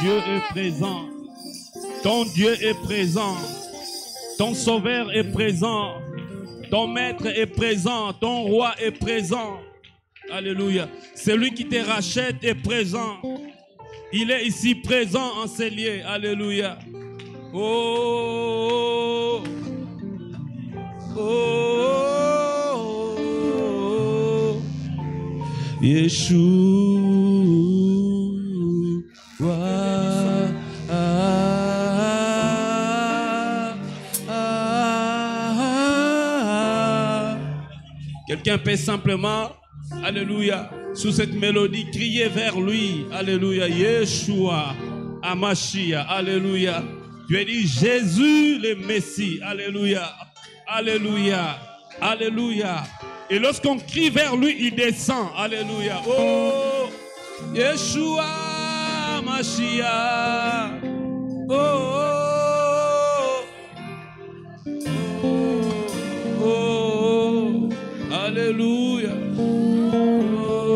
Dieu est présent. Ton Dieu est présent. Ton Sauveur est présent. Ton Maître est présent. Ton Roi est présent. Alléluia. Celui qui te rachète est présent. Il est ici présent en ces lieux. Alléluia. Oh, oh, oh, Yeshua. Quelqu'un peut simplement, alléluia, sous cette mélodie, crier vers lui. Alléluia. Yeshua, Amashia. Alléluia. Tu as dit Jésus le Messie. Alléluia. Alléluia. Alléluia. Et lorsqu'on crie vers lui, il descend. Alléluia. Oh, Yeshua, Amashia. Oh, oh, oh, oh. Alléluia. Oh,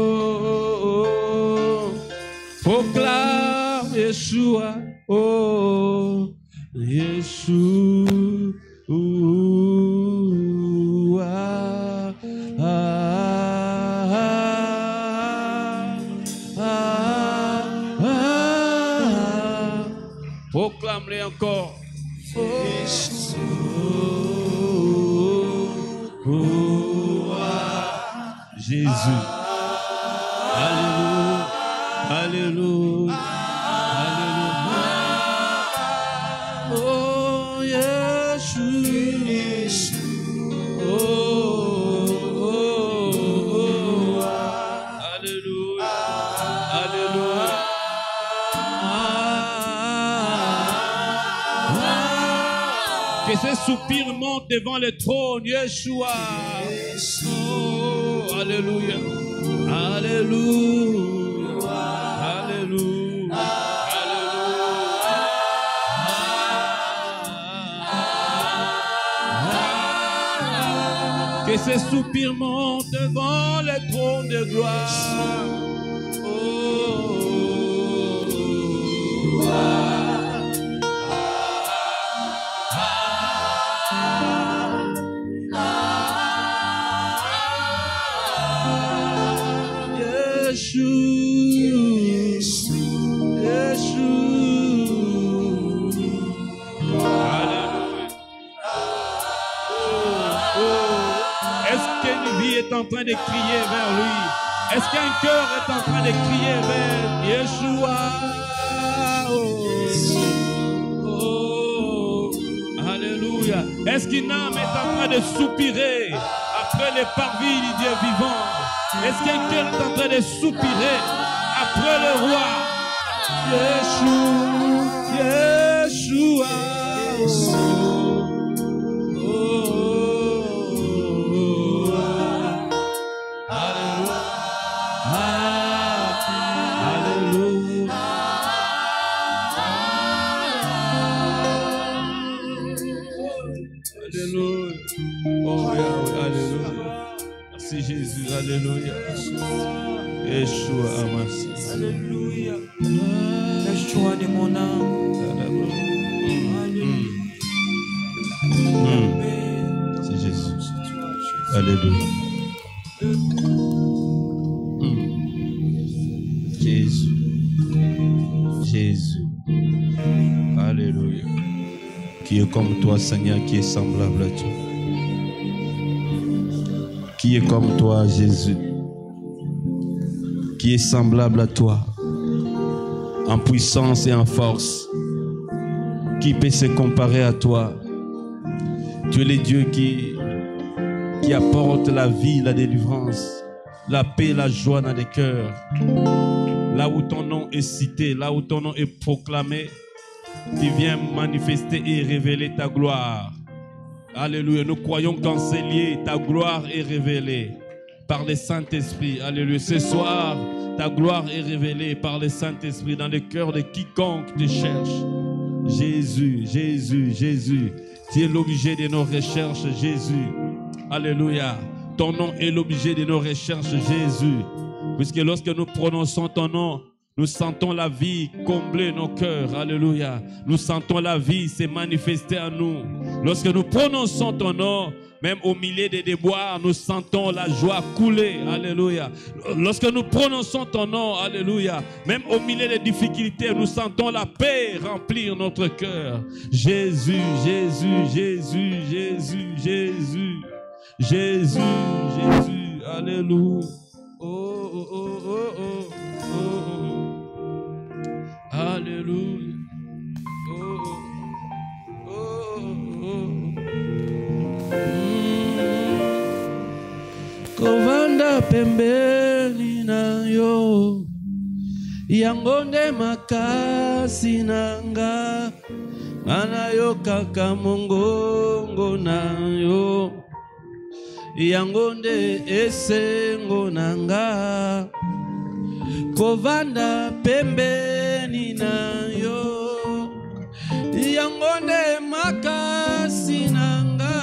proclame Yeshua. Oh, Yeshua. Proclame-les encore. Jésus. Alléluia. Alléluia. Alléluia. Oh, Yeshua. Oh, oh, oh. Alléluia. Alléluia. Que ces soupirs montent devant le trône, Yeshua. Oh, alléluia. Alléluia. Alléluia. Alléluia. Que ces soupirs montent devant le trône de gloire. Oh, est en train de crier vers lui? Est-ce qu'un cœur est en train de crier vers Yeshua? Oh, oh, alléluia. Est-ce qu'une âme est en train de soupirer après les parvis du Dieu vivant? Est-ce qu'un cœur est en train de soupirer après le roi? Yeshua, Yeshua. Merci Jésus, alléluia. Yeshua Amasi. Alléluia. Yeshua de mon âme. C'est Jésus. Alléluia. Jésus. Jésus. Alléluia. Qui est comme toi, Seigneur, qui est semblable à toi. Qui est comme toi, Jésus, qui est semblable à toi, en puissance et en force. Qui peut se comparer à toi? Tu es le Dieu qui apporte la vie, la délivrance, la paix, la joie dans les cœurs. Là où ton nom est cité, là où ton nom est proclamé, tu viens manifester et révéler ta gloire. Alléluia. Nous croyons qu'en ces lieux, ta gloire est révélée par le Saint-Esprit. Alléluia. Ce soir, ta gloire est révélée par le Saint-Esprit dans le cœur de quiconque te cherche. Jésus, Jésus, Jésus. Tu es l'objet de nos recherches, Jésus. Alléluia. Ton nom est l'objet de nos recherches, Jésus. Puisque lorsque nous prononçons ton nom, Nous sentons la vie combler nos cœurs. Alléluia. Nous sentons la vie se manifester à nous. Lorsque nous prononçons ton nom, même au milieu des déboires, nous sentons la joie couler. Alléluia. Lorsque nous prononçons ton nom, alléluia, même au milieu des difficultés, nous sentons la paix remplir notre cœur. Jésus, Jésus, Jésus, Jésus, Jésus, Jésus, Jésus. Alléluia. Oh, oh, oh, oh, oh, oh. Alléluia. Oh, oh, oh, oh. Kovanda pembeni na yo yangonde makasi nanga ana yo kaka mongongo na yo yangonde esengo nanga kovanda pembeni na yo yangonde makasi nanga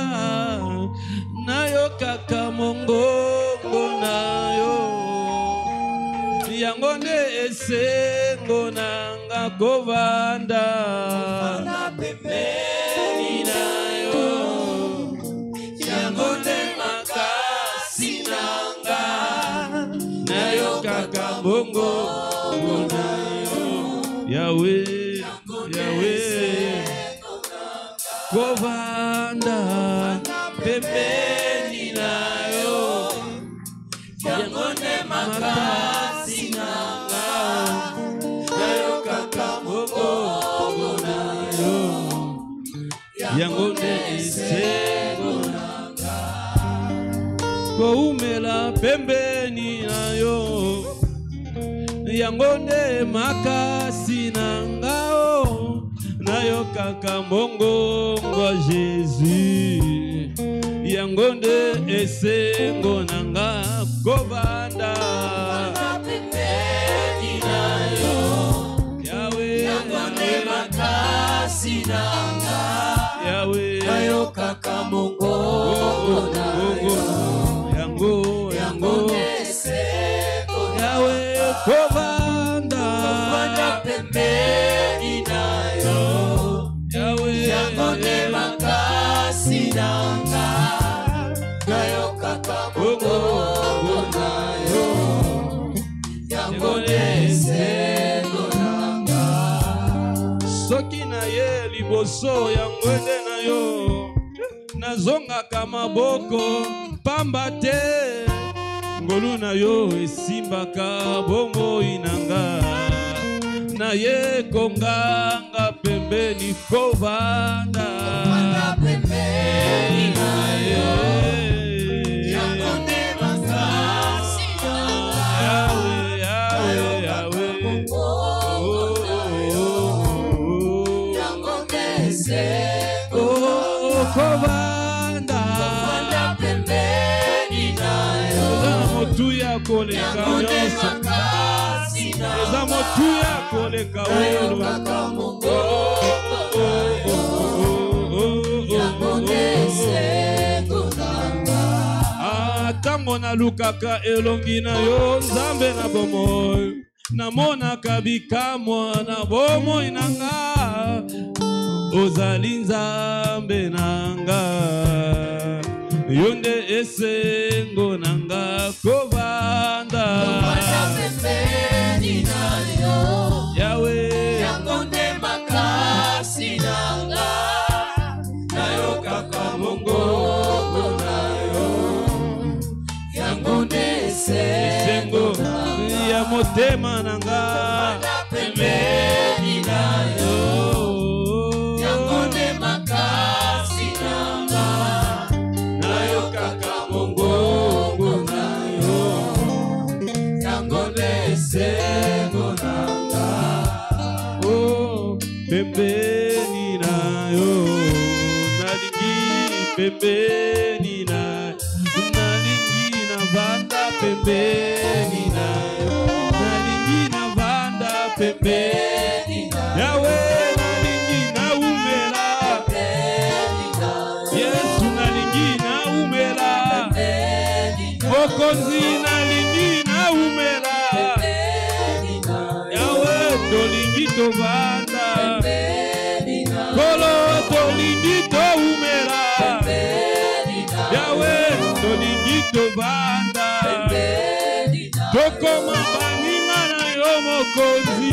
na yo kaka mongongo na yo yangonde esengo nanga kovanda pembeni na yo yangonde makasi nanga na yo kaka mongongo na yo Yahweh Yahweh kovanda pembeni na yo yangonde makasi nanga na yo kaka mongongo na yo yangonde esengo nanga koumela pembeni na yo yangonde makasi nanga na yo kaka mongongo Jésus yangonde esengo nanga kovanda pembeni na yo Yahweh yangonde makasi nanga Yahweh na yo kaka mongongo na yo yangonde esengo Yahweh kovanda pembeni na yo Yahweh yangonde makasi nanga na yo kaka mongongo na yo yangonde esengo nanga soki na ye liboso yangonde na yo nazongaka maboko pamba te ngolu na yo esimbaka bomoi nanga na ye konganga pembeni kovanda pembeni na yo yangonde makasi Yahweh Yahweh Yahweh yangonde esengo kovanda pembeni na yo motuya koleka nyonso eza motuya koleka wolo tango nalukaka elongi na yo nzambe na bomoi namonaka bikamwa na bomoi nanga ozali nzambe nanga yonde esengo nanga kovanda pembeni na yo Yahweh yangonde makasi nanga na yo kaka mongongo na yo yangonde esengo ya motema nanga pembeni na yo yangonde makasi nanga na yo kaka mongongo na yo yangonde esengo nanga oh pembeni na yo nalingi pembeni na nalingi na vanda pembeni na yo nalingi na vanda pembeni na Yahweh nalingi na umela pembeni na Yesu nalingi na umela pembeni na Mokonzi nalingi na umela pembeni na tolingi tovanda. Kolo tolingi toumela. Yahweh tolingi tovanda. Tokoma baninga na yo mokonzi.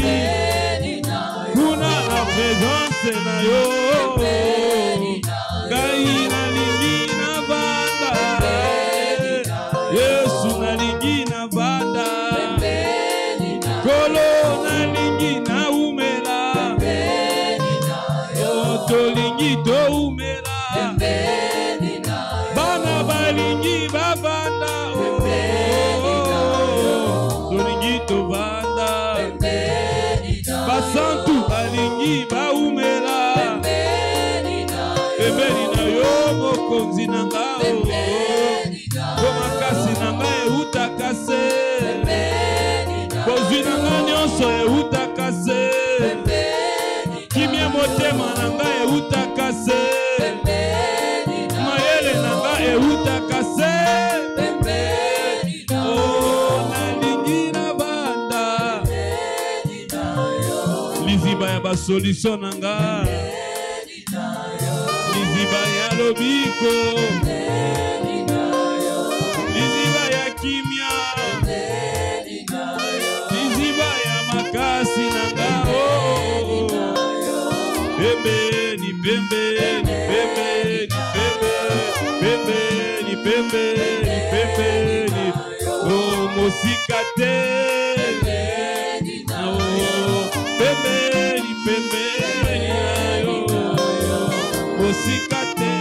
Kuna la présence na yo. Kai nalingi na banda. Yesu nalingi na banda. Kolo nalingi na umela. Oh tolingi to umela. Bana balingi babanda. Tolingi to banda. Basantu balingi ba umela. Pembeni na yo mokonzi na ngao. Komakasi na nga eutakase. Kozwi na nga nyonso eutakase. Kimia motema na nga eutakase. Mayele na nga eutakase. Oh nalingi na banda. Liziba ya ba solution na nga. Liziba ya lobiko. Liziba ya kimia. Liziba ya makasi na nga. Pembeni, pembeni, pembeni, pembeni, pembeni, pembeni. Oh mosikate. Oh pembeni, pembeni. Mosikate.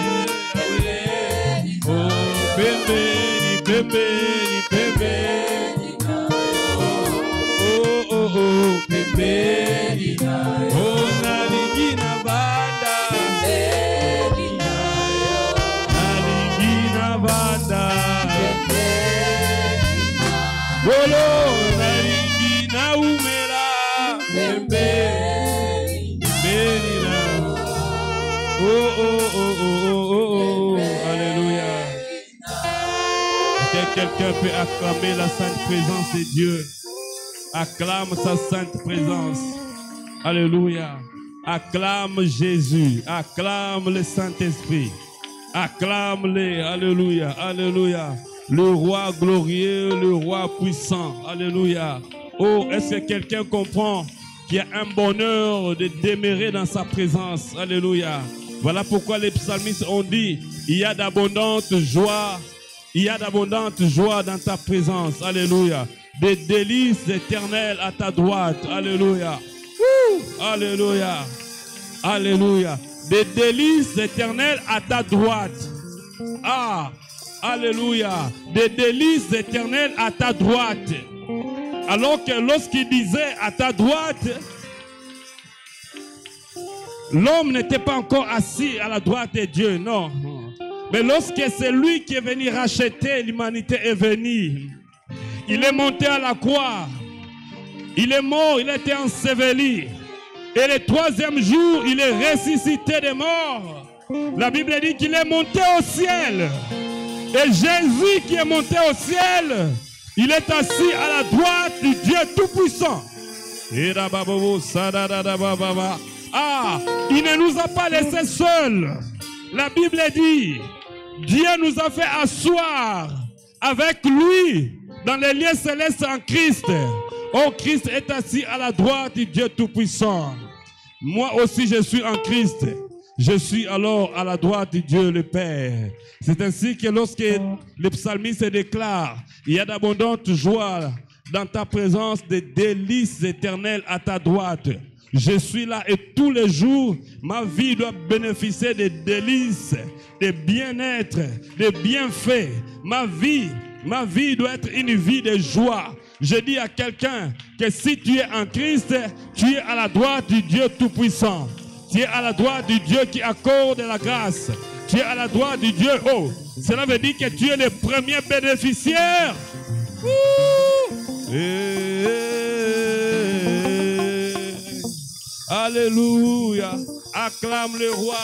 Oh pembeni, pembeni, pembeni. Oh oh oh pembeni. Oh nalingi na banda. Nalingi na banda. Bolo nalingi na umela. Pembeni na. Oh oh oh oh oh oh. Alléluia. Quelqu'un peut acclamer la sainte présence de Dieu. Acclame sa sainte présence. Alléluia. Acclame Jésus. Acclame le Saint-Esprit. Acclame-le. Alléluia. Alléluia. Le roi glorieux, le roi puissant. Alléluia. Oh, est-ce que quelqu'un comprend qu'il y a un bonheur de demeurer dans sa présence? Alléluia. Voilà pourquoi les psalmistes ont dit, il y a d'abondantes joies. Il y a d'abondantes joies dans ta présence. Alléluia. Des délices éternelles à ta droite. Alléluia. Alléluia. Alléluia. Des délices éternelles à ta droite. Ah. Alléluia. Des délices éternelles à ta droite. Alors que lorsqu'il disait à ta droite, l'homme n'était pas encore assis à la droite de Dieu. Non. Mais lorsque c'est lui qui est venu racheter l'humanité est venu. Il est monté à la croix. Il est mort, il a été enseveli. Et le troisième jour, il est ressuscité des morts. La Bible dit qu'il est monté au ciel. Et Jésus qui est monté au ciel, il est assis à la droite du Dieu Tout-Puissant. Ah, il ne nous a pas laissés seuls. La Bible dit, Dieu nous a fait asseoir avec lui dans les lieux célestes en Christ. Oh, Christ est assis à la droite du Dieu Tout-Puissant. Moi aussi, je suis en Christ. Je suis alors à la droite de Dieu le Père. C'est ainsi que lorsque le psalmiste déclare, il y a d'abondantes joies dans ta présence, des délices éternelles à ta droite. Je suis là et tous les jours, ma vie doit bénéficier des délices, des bien-être, des bienfaits. Ma vie doit être une vie de joie. Je dis à quelqu'un que si tu es en Christ, tu es à la droite du Dieu Tout-Puissant. Tu es à la droite du Dieu qui accorde la grâce. Tu es à la droite du Dieu. Oh, cela veut dire que tu es le premier bénéficiaire. Alléluia. Acclame le roi.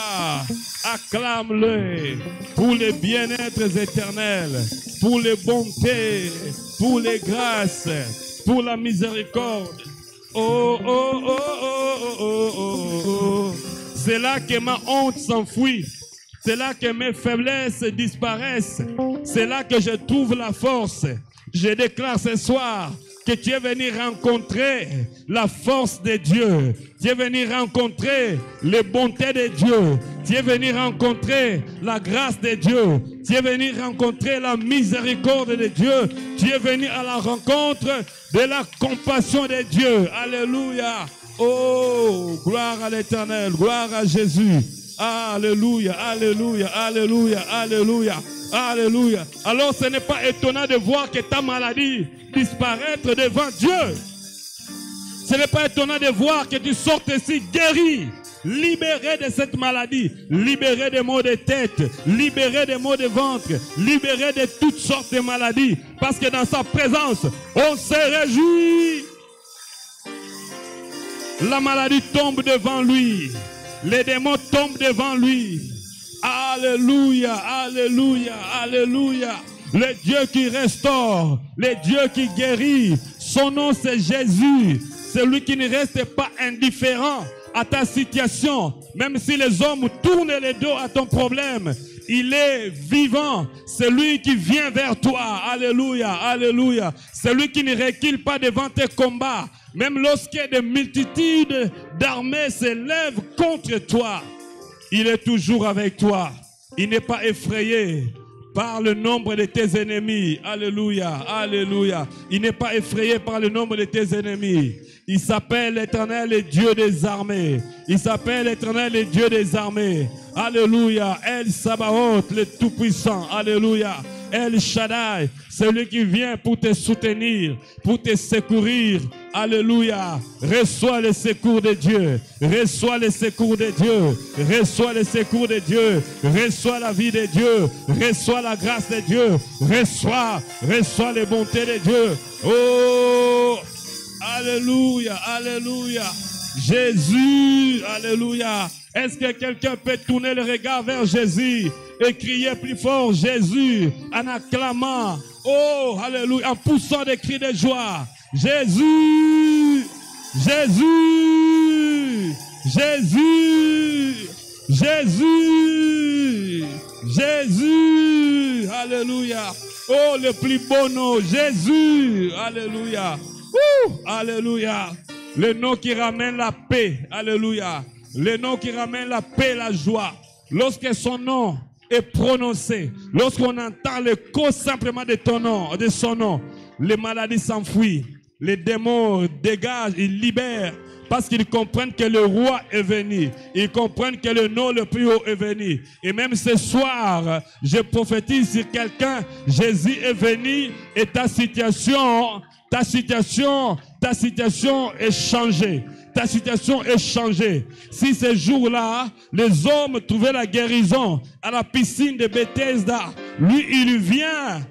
Acclame-le pour les bien-êtres éternels, pour les bontés, pour les grâces, pour la miséricorde. Oh, oh, oh, oh, oh, oh, oh, oh. C'est là que ma honte s'enfuit. C'est là que mes faiblesses disparaissent. C'est là que je trouve la force. Je déclare ce soir que tu es venu rencontrer la force de Dieu. Tu es venu rencontrer les bontés de Dieu. Tu es venu rencontrer la grâce de Dieu. Tu es venu rencontrer la miséricorde de Dieu. Tu es venu à la rencontre de la compassion de Dieu. Alléluia. Oh, gloire à l'Éternel, gloire à Jésus. Alléluia, alléluia, alléluia, alléluia, alléluia. Alors ce n'est pas étonnant de voir que ta maladie disparaître devant Dieu. Ce n'est pas étonnant de voir que tu sortes ici guéri, libéré de cette maladie, libéré des maux de tête, libéré des maux de ventre, libéré de toutes sortes de maladies. Parce que dans sa présence, on se réjouit. La maladie tombe devant lui. Les démons tombent devant lui. Alléluia, alléluia, alléluia. Le Dieu qui restaure, le Dieu qui guérit. Son nom c'est Jésus. C'est lui qui ne reste pas indifférent à ta situation. Même si les hommes tournent le dos à ton problème, il est vivant. C'est lui qui vient vers toi. Alléluia, alléluia. C'est lui qui ne recule pas devant tes combats. Même lorsque des multitudes d'armées s'élèvent contre toi, il est toujours avec toi. Il n'est pas effrayé par le nombre de tes ennemis. Alléluia, alléluia. Il n'est pas effrayé par le nombre de tes ennemis. Il s'appelle l'Éternel, le Dieu des armées. Il s'appelle l'Éternel, le Dieu des armées. Alléluia. El Sabaoth, le Tout-Puissant. Alléluia. El Shaddai, celui qui vient pour te soutenir, pour te secourir. Alléluia. Reçois le secours de Dieu. Reçois le secours de Dieu. Reçois le secours de Dieu. Reçois la vie de Dieu. Reçois la grâce de Dieu. Reçois les bontés de Dieu. Oh, alléluia, alléluia. Jésus, alléluia. Est-ce que quelqu'un peut tourner le regard vers Jésus et crier plus fort Jésus en acclamant, oh, alléluia, en poussant des cris de joie. Jésus, Jésus, Jésus, Jésus, Jésus, alléluia. Oh, le plus beau nom, Jésus, alléluia. Alléluia. Le nom qui ramène la paix, alléluia. Le nom qui ramène la paix et la joie. Lorsque son nom est prononcé, lorsqu'on entend l'écho simplement de ton nom, de son nom, les maladies s'enfuient, les démons dégagent, ils libèrent, parce qu'ils comprennent que le roi est venu. Ils comprennent que le nom le plus haut est venu. Et même ce soir, je prophétise sur quelqu'un, Jésus est venu et ta situation est changée. Ta situation est changée. Si ce jour-là, les hommes trouvaient la guérison à la piscine de Bethesda, lui, il vient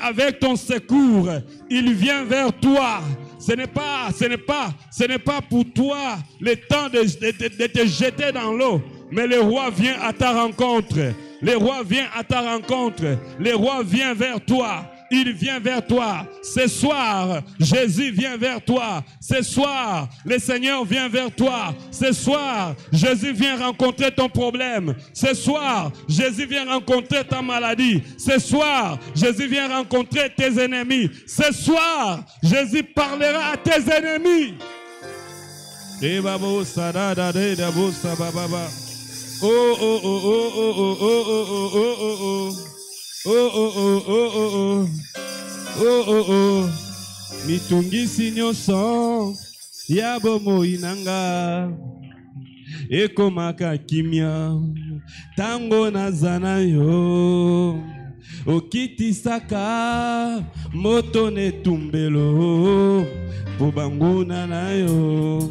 avec ton secours. Il vient vers toi. Ce n'est pas pour toi le temps de te jeter dans l'eau. Mais le roi vient à ta rencontre. Le roi vient à ta rencontre. Le roi vient vers toi. Il vient vers toi. Ce soir, Jésus vient vers toi. Ce soir, le Seigneur vient vers toi. Ce soir, Jésus vient rencontrer ton problème. Ce soir, Jésus vient rencontrer ta maladie. Ce soir, Jésus vient rencontrer tes ennemis. Ce soir, Jésus parlera à tes ennemis. Oh, oh, oh, oh, oh, oh, oh, oh, oh, oh, oh. Oh, oh, oh, oh, oh, oh, oh, oh, oh, mitungisi nyonso ya bomoi nanga ekomaka kimia tango nazana yo okitisaka moto netumbelo po banguna na yo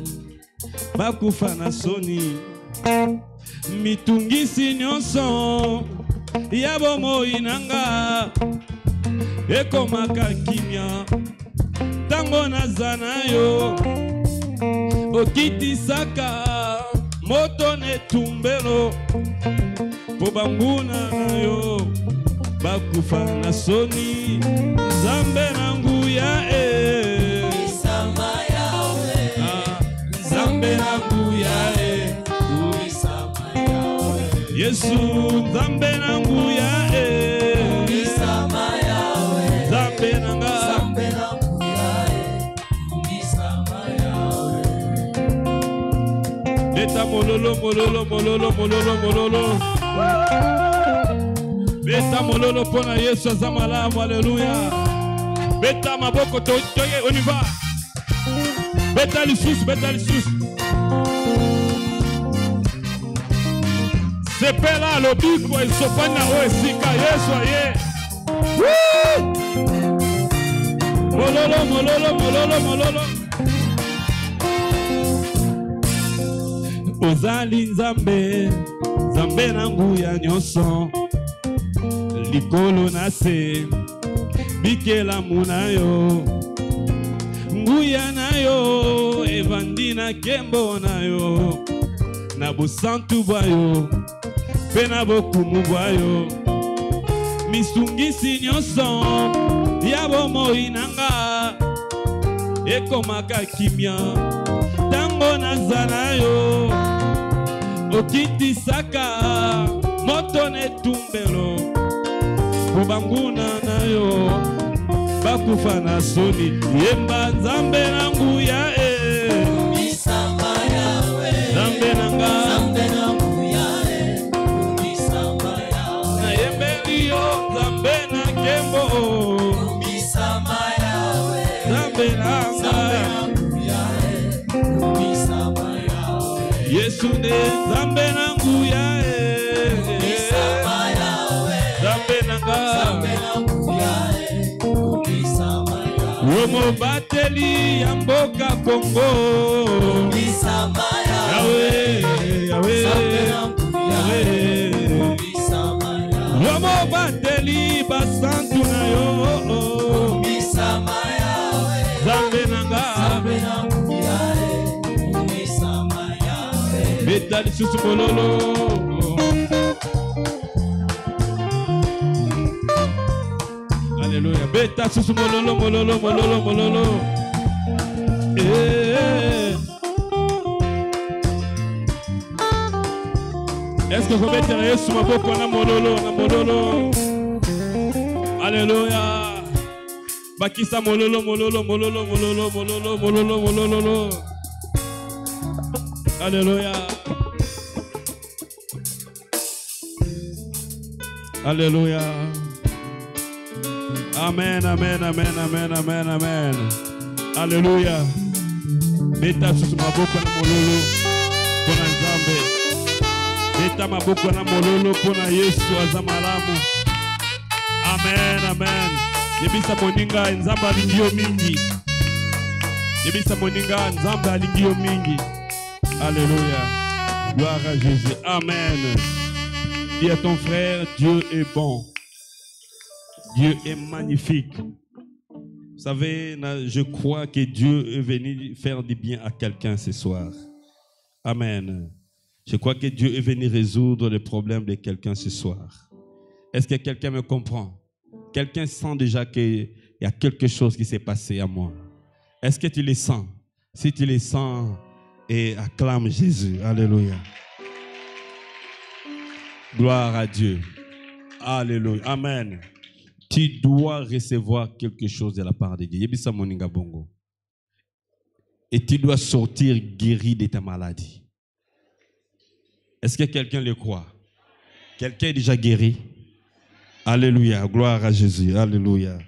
bakufa na soni mitungisi nyonso ya bomoi nanga ekomaka kimia tango nazana yo okitisaka moto netumbelo po banguna na yo bakufa na soni zambe na nguya Yesu Nzambe na nguya Misama yawe Nzambe na nga Nzambe na nguya Misama yawe Beta mololo mololo mololo mololo mololo Beta mololo pona Yesu azamalamu. Alléluia. Beta maboko toye, on y va. Beta lisusu, beta lisusu. Sepela lobiko esopana o esika Yesu aye. Mololo mololo mololo mololo. Ozali Nzambe, Nzambe na nguya nyonso. Likolo na se bikela munayo nguya nayo evandi na kembo nayo na busantu bwayo pe na bokumu bwayo misungisi nyonso ya bomoi nanga ekomaka kimia tango naza nayo okitisaka moto netumbelo kubanguna nayo bakufa na soni yemba Nzambe na nguya Misama yawe Nzambe na nga Nzambe na nguya Misama yawe na yembeli yo Nzambe na kembo Misama yawe Nzambe na nga nguya Misama yawe Yesu ne Nzambe na nguya Misama yawe Nzambe na nga Nzambe na nguya Misama yawe Romo bateli ya mboka Kongo Misama Yawe Yawe Nzambe na nguya Yawe Misama yawe Romo bateli basantu na yo Misama yawe Nzambe na nga Nzambe na nguya Misama yawe Beta lisusu mololo Alléluia. Beta lisusu mololo mololo mololo mololo Est-ce que vous mettez Yesu maboko na mololo na mololo Alléluia. Bakisa mololo mololo mololo mololo mololo mololo mololo Alléluia. Alléluia. Amen, amen, amen, amen, amen, amen. Alléluia. Beta susu maboko na mololo pona Nzambe. Beta maboko na mololo pona Yesu azamalamu. Amen, amen. Yebisa moninga Nzambe alingio mingi. Yebisa moninga Nzambe alingio mingi. Alléluia. Gloire à Jésus. Amen. Dis à ton frère, Dieu est bon. Dieu est magnifique. Vous savez, je crois que Dieu est venu faire du bien à quelqu'un ce soir. Amen. Je crois que Dieu est venu résoudre les problèmes de quelqu'un ce soir. Est-ce que quelqu'un me comprend? Quelqu'un sent déjà qu'il y a quelque chose qui s'est passé à moi. Est-ce que tu le sens? Si tu le sens, et acclame Jésus. Alléluia. Gloire à Dieu. Alléluia. Amen. Tu dois recevoir quelque chose de la part de Dieu. Yebisa moninga bongo. Et tu dois sortir guéri de ta maladie. Est-ce que quelqu'un le croit? Quelqu'un est déjà guéri? Alléluia. Gloire à Jésus. Alléluia.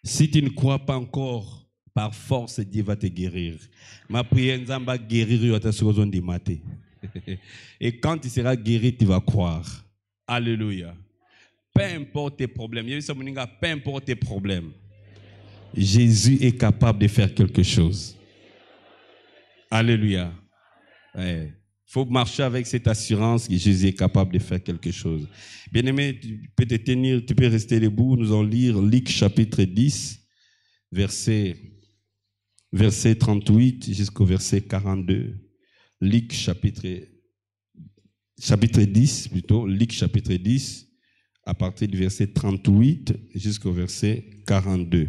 Si tu ne crois pas encore, par force, Dieu va te guérir. Ma prière, Nzamba guérir. Et quand tu seras guéri, tu vas croire. Alléluia. Peu importe tes problèmes. Peu importe tes problèmes. Jésus est capable de faire quelque chose. Alléluia. Il faut marcher avec cette assurance que Jésus est capable de faire quelque chose. Bien-aimé, tu peux te tenir, tu peux rester debout. Nous allons lire Luc chapitre 10, verset 38 jusqu'au verset 42. Luc chapitre 10, plutôt. Luc chapitre 10, à partir du verset 38 jusqu'au verset 42.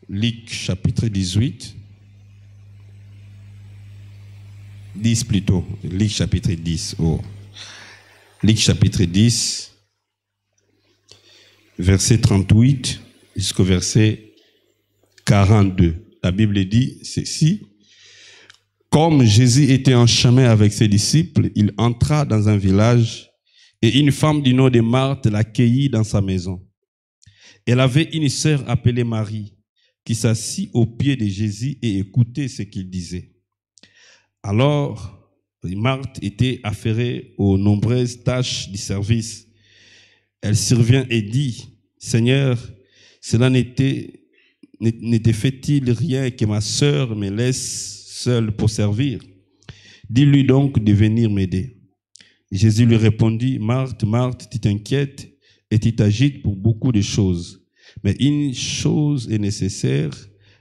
Luc chapitre 18. 10 plutôt. Luc chapitre 10. Oh. Luc chapitre 10, verset 38 jusqu'au verset 42. La Bible dit ceci. Comme Jésus était en chemin avec ses disciples, il entra dans un village et une femme du nom de Marthe l'accueillit dans sa maison. Elle avait une sœur appelée Marie qui s'assit aux pieds de Jésus et écoutait ce qu'il disait. Alors, Marthe était affairée aux nombreuses tâches du service. Elle survient et dit, « Seigneur, cela n'était fait-il rien que ma sœur me laisse seule pour servir? Dis-lui donc de venir m'aider. » Jésus lui répondit, « Marthe, Marthe, tu t'inquiètes et tu t'agites pour beaucoup de choses. Mais une chose est nécessaire,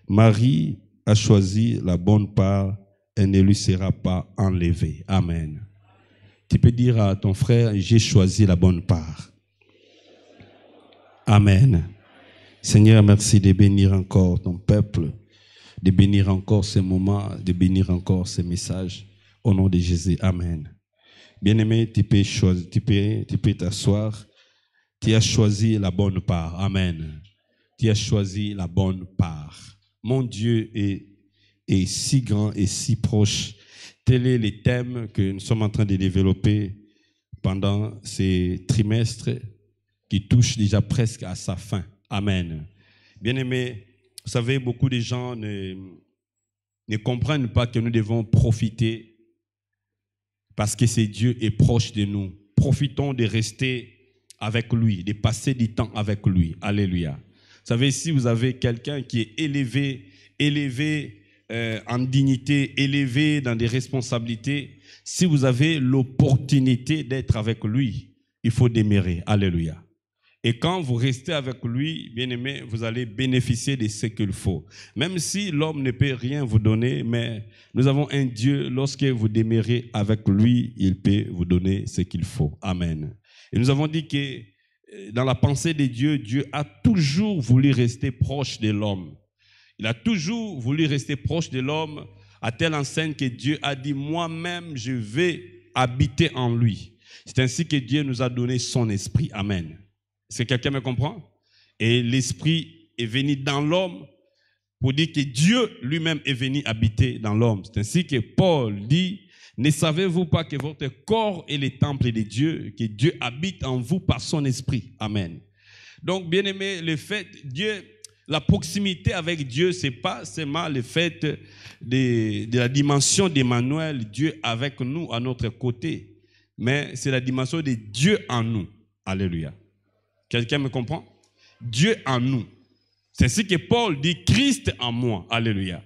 Marie a choisi la bonne part, elle ne lui sera pas enlevée. » Amen. Tu peux dire à ton frère, j'ai choisi la bonne part. Amen. Seigneur, merci de bénir encore ton peuple, de bénir encore ces moments, de bénir encore ces messages. Au nom de Jésus, Amen. Bien-aimé, tu peux t'asseoir. Tu as choisi la bonne part. Amen. Tu as choisi la bonne part. Mon Dieu est si grand et si proche. Tel est le thème que nous sommes en train de développer pendant ces trimestres qui touchent déjà presque à sa fin. Amen. Bien-aimés, vous savez, beaucoup de gens ne comprennent pas que nous devons profiter parce que c'est Dieu est proche de nous. Profitons de rester avec lui, de passer du temps avec lui. Alléluia. Vous savez, si vous avez quelqu'un qui est élevé en dignité, élevé dans des responsabilités, si vous avez l'opportunité d'être avec lui, il faut demeurer. Alléluia. Et quand vous restez avec lui, bien-aimé, vous allez bénéficier de ce qu'il faut. Même si l'homme ne peut rien vous donner, mais nous avons un Dieu, lorsque vous demeurez avec lui, il peut vous donner ce qu'il faut. Amen. Et nous avons dit que dans la pensée de Dieu, Dieu a toujours voulu rester proche de l'homme. Il a toujours voulu rester proche de l'homme à telle enseigne que Dieu a dit, moi-même, je vais habiter en lui. C'est ainsi que Dieu nous a donné son esprit. Amen. Est-ce que quelqu'un me comprend? Et l'esprit est venu dans l'homme pour dire que Dieu lui-même est venu habiter dans l'homme. C'est ainsi que Paul dit, ne savez-vous pas que votre corps est le temple de Dieu, que Dieu habite en vous par son esprit? Amen. Donc, bien-aimé, le fait, la proximité avec Dieu, ce n'est pas seulement le fait de la dimension d'Emmanuel, Dieu avec nous, à notre côté, mais c'est la dimension de Dieu en nous. Alléluia. Quelqu'un me comprend? Dieu en nous. C'est ce que Paul dit, Christ en moi. Alléluia.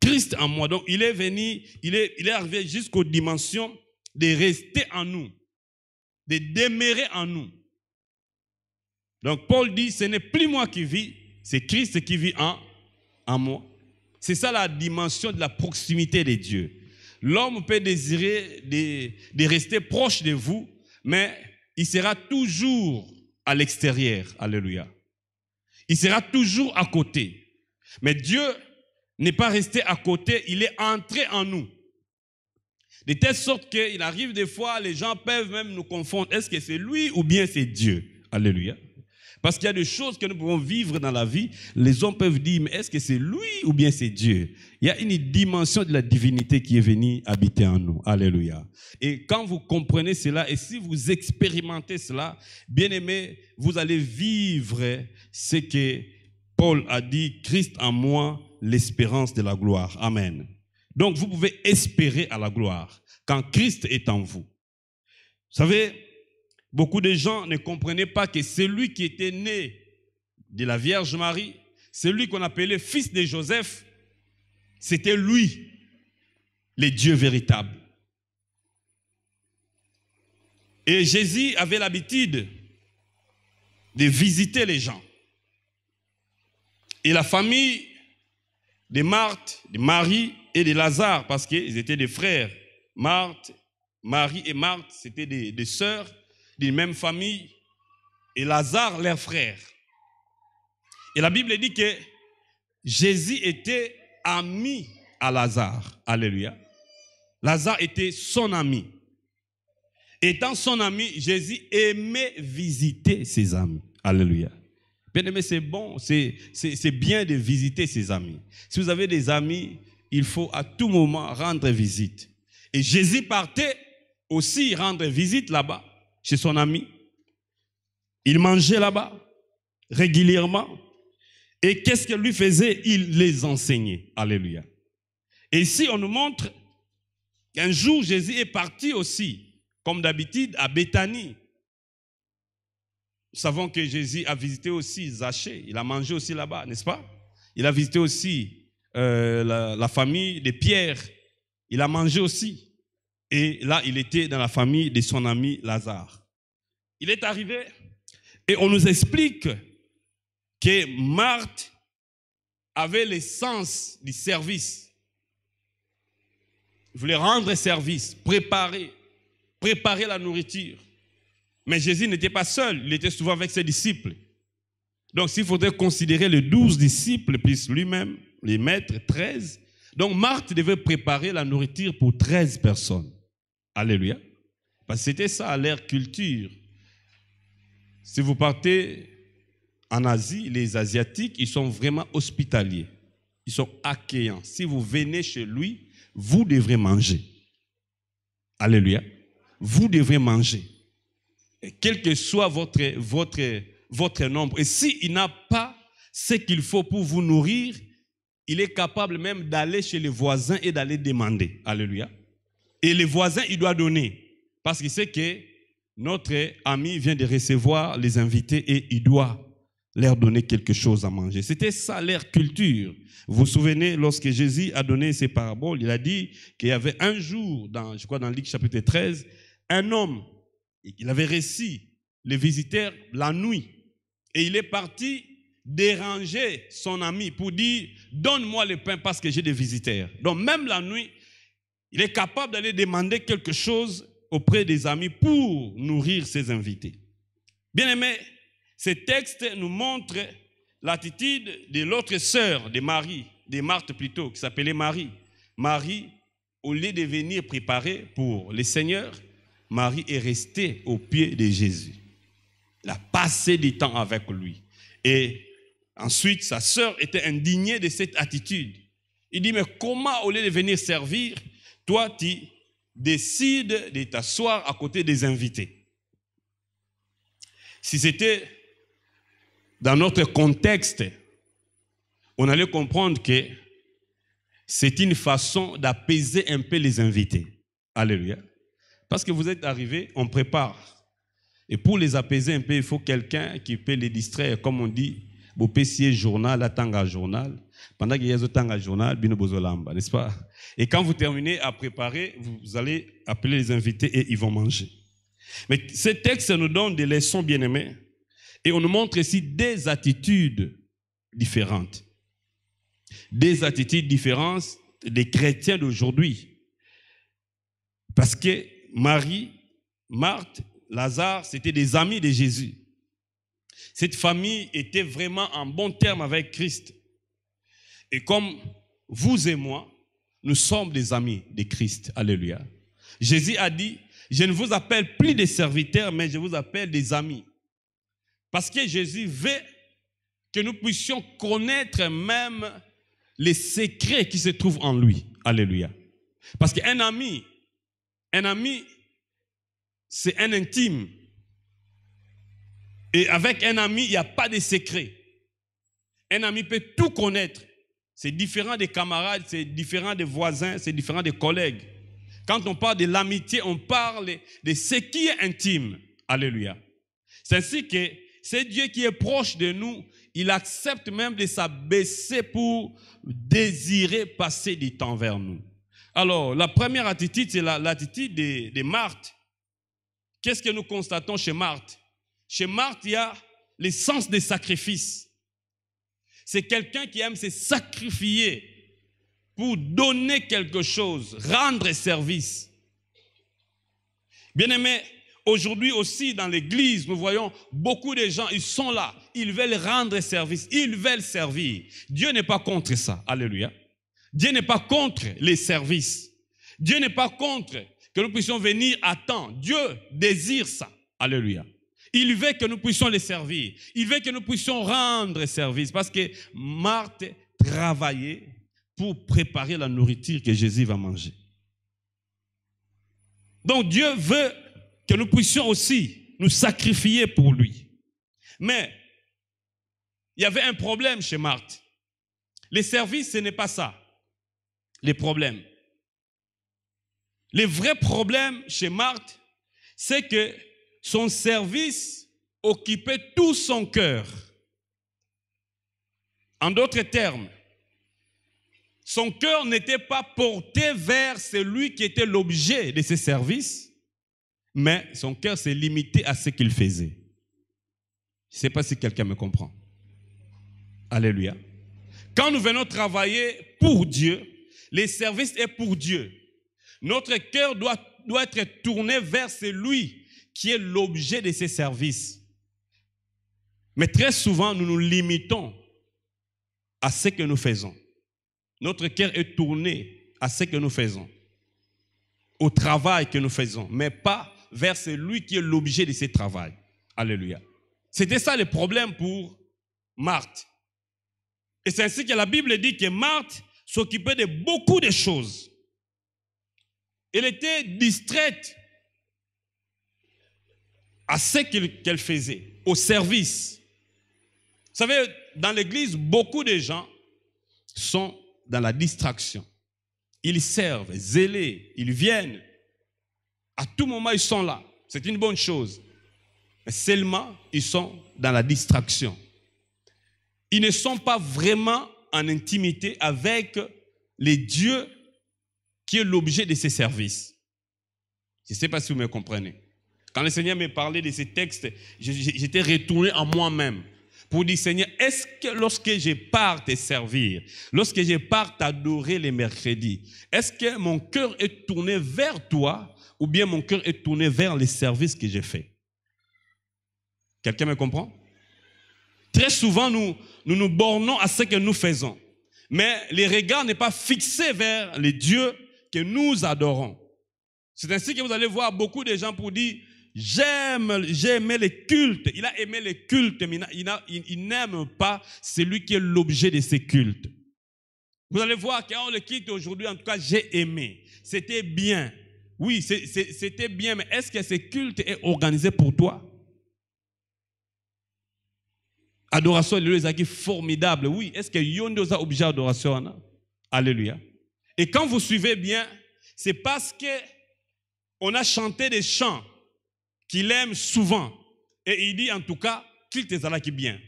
Christ en moi. Donc, il est venu, il est arrivé jusqu'aux dimensions de rester en nous, de demeurer en nous. Donc, Paul dit, ce n'est plus moi qui vis, c'est Christ qui vit en moi. C'est ça la dimension de la proximité de Dieu. L'homme peut désirer de rester proche de vous, mais il sera toujours à l'extérieur. Alléluia. Il sera toujours à côté. Mais Dieu n'est pas resté à côté, il est entré en nous. De telle sorte qu'il arrive des fois, les gens peuvent même nous confondre. Est-ce que c'est lui ou bien c'est Dieu? Alléluia. Parce qu'il y a des choses que nous pouvons vivre dans la vie. Les hommes peuvent dire, mais est-ce que c'est lui ou bien c'est Dieu? Il y a une dimension de la divinité qui est venue habiter en nous. Alléluia. Et quand vous comprenez cela, et si vous expérimentez cela, bien aimé, vous allez vivre ce que Paul a dit, Christ en moi, l'espérance de la gloire. Amen. Donc vous pouvez espérer à la gloire quand Christ est en vous. Vous savez, beaucoup de gens ne comprenaient pas que celui qui était né de la Vierge Marie, celui qu'on appelait fils de Joseph, c'était lui, le Dieu véritable. Et Jésus avait l'habitude de visiter les gens. Et la famille de Marthe, de Marie et de Lazare, parce qu'ils étaient des frères. Marthe, Marie et Marthe, c'était des sœurs d'une même famille, et Lazare, leur frère. Et la Bible dit que Jésus était ami à Lazare. Alléluia. Lazare était son ami. Étant son ami, Jésus aimait visiter ses amis. Alléluia. Bien aimé, c'est bon, c'est bien de visiter ses amis. Si vous avez des amis, il faut à tout moment rendre visite. Et Jésus partait aussi rendre visite là-bas, chez son ami. Il mangeait là-bas régulièrement. Et qu'est-ce qu'il lui faisait? Il les enseignait. Alléluia. Et ici, on nous montre qu'un jour, Jésus est parti aussi, comme d'habitude, à Béthanie. Nous savons que Jésus a visité aussi Zachée. Il a mangé aussi là-bas, n'est-ce pas? Il a visité aussi la famille de Pierre. Il a mangé aussi. Et là, il était dans la famille de son ami Lazare. Il est arrivé et on nous explique que Marthe avait le sens du service. Il voulait rendre service, préparer la nourriture. Mais Jésus n'était pas seul, il était souvent avec ses disciples. Donc, s'il faudrait considérer les 12 disciples, plus lui-même, les maîtres, 13. Donc, Marthe devait préparer la nourriture pour 13 personnes. Alléluia. Parce que c'était ça, leur culture. Si vous partez en Asie, les Asiatiques, ils sont vraiment hospitaliers. Ils sont accueillants. Si vous venez chez lui, vous devrez manger. Alléluia. Vous devrez manger. Et quel que soit votre nombre. Et s'il n'a pas ce qu'il faut pour vous nourrir, il est capable même d'aller chez les voisins et d'aller demander. Alléluia. Et les voisins, il doit donner. Parce qu'il sait que notre ami vient de recevoir les invités et il doit leur donner quelque chose à manger. C'était ça leur culture. Vous vous souvenez, lorsque Jésus a donné ses paraboles, il a dit qu'il y avait un jour, je crois dans Luc chapitre 13, un homme, il avait reçu les visiteurs la nuit. Et il est parti déranger son ami pour dire, donne-moi le pain parce que j'ai des visiteurs. Donc même la nuit, il est capable d'aller demander quelque chose auprès des amis pour nourrir ses invités. Bien aimé, ce texte nous montre l'attitude de l'autre sœur de Marie, de Marthe plutôt, qui s'appelait Marie. Marie, au lieu de venir préparer pour le Seigneur, Marie est restée au pied de Jésus. Elle a passé du temps avec lui. Et ensuite, sa sœur était indignée de cette attitude. Il dit, mais comment au lieu de venir servir, toi, tu décides de t'asseoir à côté des invités? Si c'était dans notre contexte, on allait comprendre que c'est une façon d'apaiser un peu les invités. Alléluia. Parce que vous êtes arrivés, on prépare. Et pour les apaiser un peu, il faut quelqu'un qui peut les distraire. Comme on dit, vous payez journal, la tanga journal. Pendant qu'il y a un tanga journal, bino bozolamba, n'est-ce pas? Et quand vous terminez à préparer, vous allez appeler les invités et ils vont manger. Mais ce texte nous donne des leçons bien-aimées. Et on nous montre ici des attitudes différentes. Des attitudes différentes des chrétiens d'aujourd'hui. Parce que Marie, Marthe, Lazare, c'était des amis de Jésus. Cette famille était vraiment en bon terme avec Christ. Et comme vous et moi, nous sommes des amis de Christ. Alléluia. Jésus a dit, je ne vous appelle plus des serviteurs, mais je vous appelle des amis. Parce que Jésus veut que nous puissions connaître même les secrets qui se trouvent en lui. Alléluia. Parce qu'un ami, c'est un intime. Et avec un ami, il n'y a pas de secret. Un ami peut tout connaître. C'est différent des camarades, c'est différent des voisins, c'est différent des collègues. Quand on parle de l'amitié, on parle de ce qui est intime. Alléluia. C'est ainsi que c'est Dieu qui est proche de nous. Il accepte même de s'abaisser pour désirer passer du temps vers nous. Alors, la première attitude, c'est l'attitude de Marthe. Qu'est-ce que nous constatons chez Marthe? Chez Marthe, il y a le sens des sacrifices. C'est quelqu'un qui aime se sacrifier pour donner quelque chose, rendre service. Bien-aimés, aujourd'hui aussi dans l'église, nous voyons beaucoup de gens, ils sont là, ils veulent rendre service, ils veulent servir. Dieu n'est pas contre ça, alléluia. Dieu n'est pas contre les services. Dieu n'est pas contre que nous puissions venir à temps. Dieu désire ça. Alléluia. Il veut que nous puissions les servir. Il veut que nous puissions rendre service. Parce que Marthe travaillait pour préparer la nourriture que Jésus va manger. Donc Dieu veut que nous puissions aussi nous sacrifier pour lui. Mais il y avait un problème chez Marthe. Les services, ce n'est pas ça. Les problèmes. Le vrai problème chez Marthe, c'est que son service occupait tout son cœur. En d'autres termes, son cœur n'était pas porté vers celui qui était l'objet de ses services, mais son cœur s'est limité à ce qu'il faisait. Je ne sais pas si quelqu'un me comprend. Alléluia. Quand nous venons travailler pour Dieu, les services est pour Dieu. Notre cœur doit être tourné vers celui qui est l'objet de ces services. Mais très souvent, nous nous limitons à ce que nous faisons. Notre cœur est tourné à ce que nous faisons, au travail que nous faisons, mais pas vers celui qui est l'objet de ce travail. Alléluia. C'était ça le problème pour Marthe. Et c'est ainsi que la Bible dit que Marthe s'occupait de beaucoup de choses. Elle était distraite à ce qu'elle faisait, au service. Vous savez, dans l'église, beaucoup de gens sont dans la distraction. Ils servent, zélés, ils viennent. À tout moment, ils sont là. C'est une bonne chose. Mais seulement, ils sont dans la distraction. Ils ne sont pas vraiment en intimité avec les dieux qui est l'objet de ces services. Je ne sais pas si vous me comprenez. Quand le Seigneur me parlait de ces textes, j'étais retourné en moi-même pour dire, Seigneur, est-ce que lorsque je pars te servir, lorsque je pars t'adorer les mercredis, est-ce que mon cœur est tourné vers toi ou bien mon cœur est tourné vers les services que j'ai faits? Quelqu'un me comprend? Très souvent, nous bornons à ce que nous faisons. Mais le regard n'est pas fixé vers les dieux que nous adorons. C'est ainsi que vous allez voir beaucoup de gens pour dire, j'ai aimé les cultes. Il a aimé les cultes, mais il n'aime pas celui qui est l'objet de ces cultes. Vous allez voir quand on le quitte aujourd'hui, en tout cas, j'ai aimé. C'était bien. Oui, c'était bien, mais est-ce que ce culte est organisé pour toi? Adoration, c'est formidable. Oui, est-ce que Yondo a obligé d'adoration? Alléluia. Et quand vous suivez bien, c'est parce que on a chanté des chants qu'il aime souvent. Et il dit en tout cas, qu'il te zala qui bien.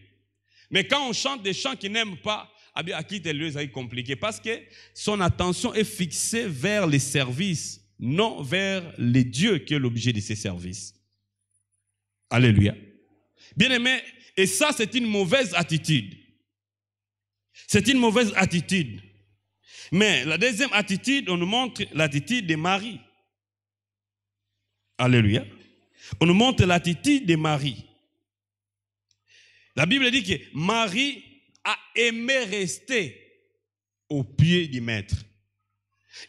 Mais quand on chante des chants qu'il n'aime pas, à qui te lieu c'est compliqué. Parce que son attention est fixée vers les services, non vers les dieux qui est l'objet de ces services. Alléluia. Bien aimé, et ça c'est une mauvaise attitude. C'est une mauvaise attitude. Mais la deuxième attitude, on nous montre l'attitude de Marie. Alléluia. On nous montre l'attitude de Marie. La Bible dit que Marie a aimé rester au pied du maître.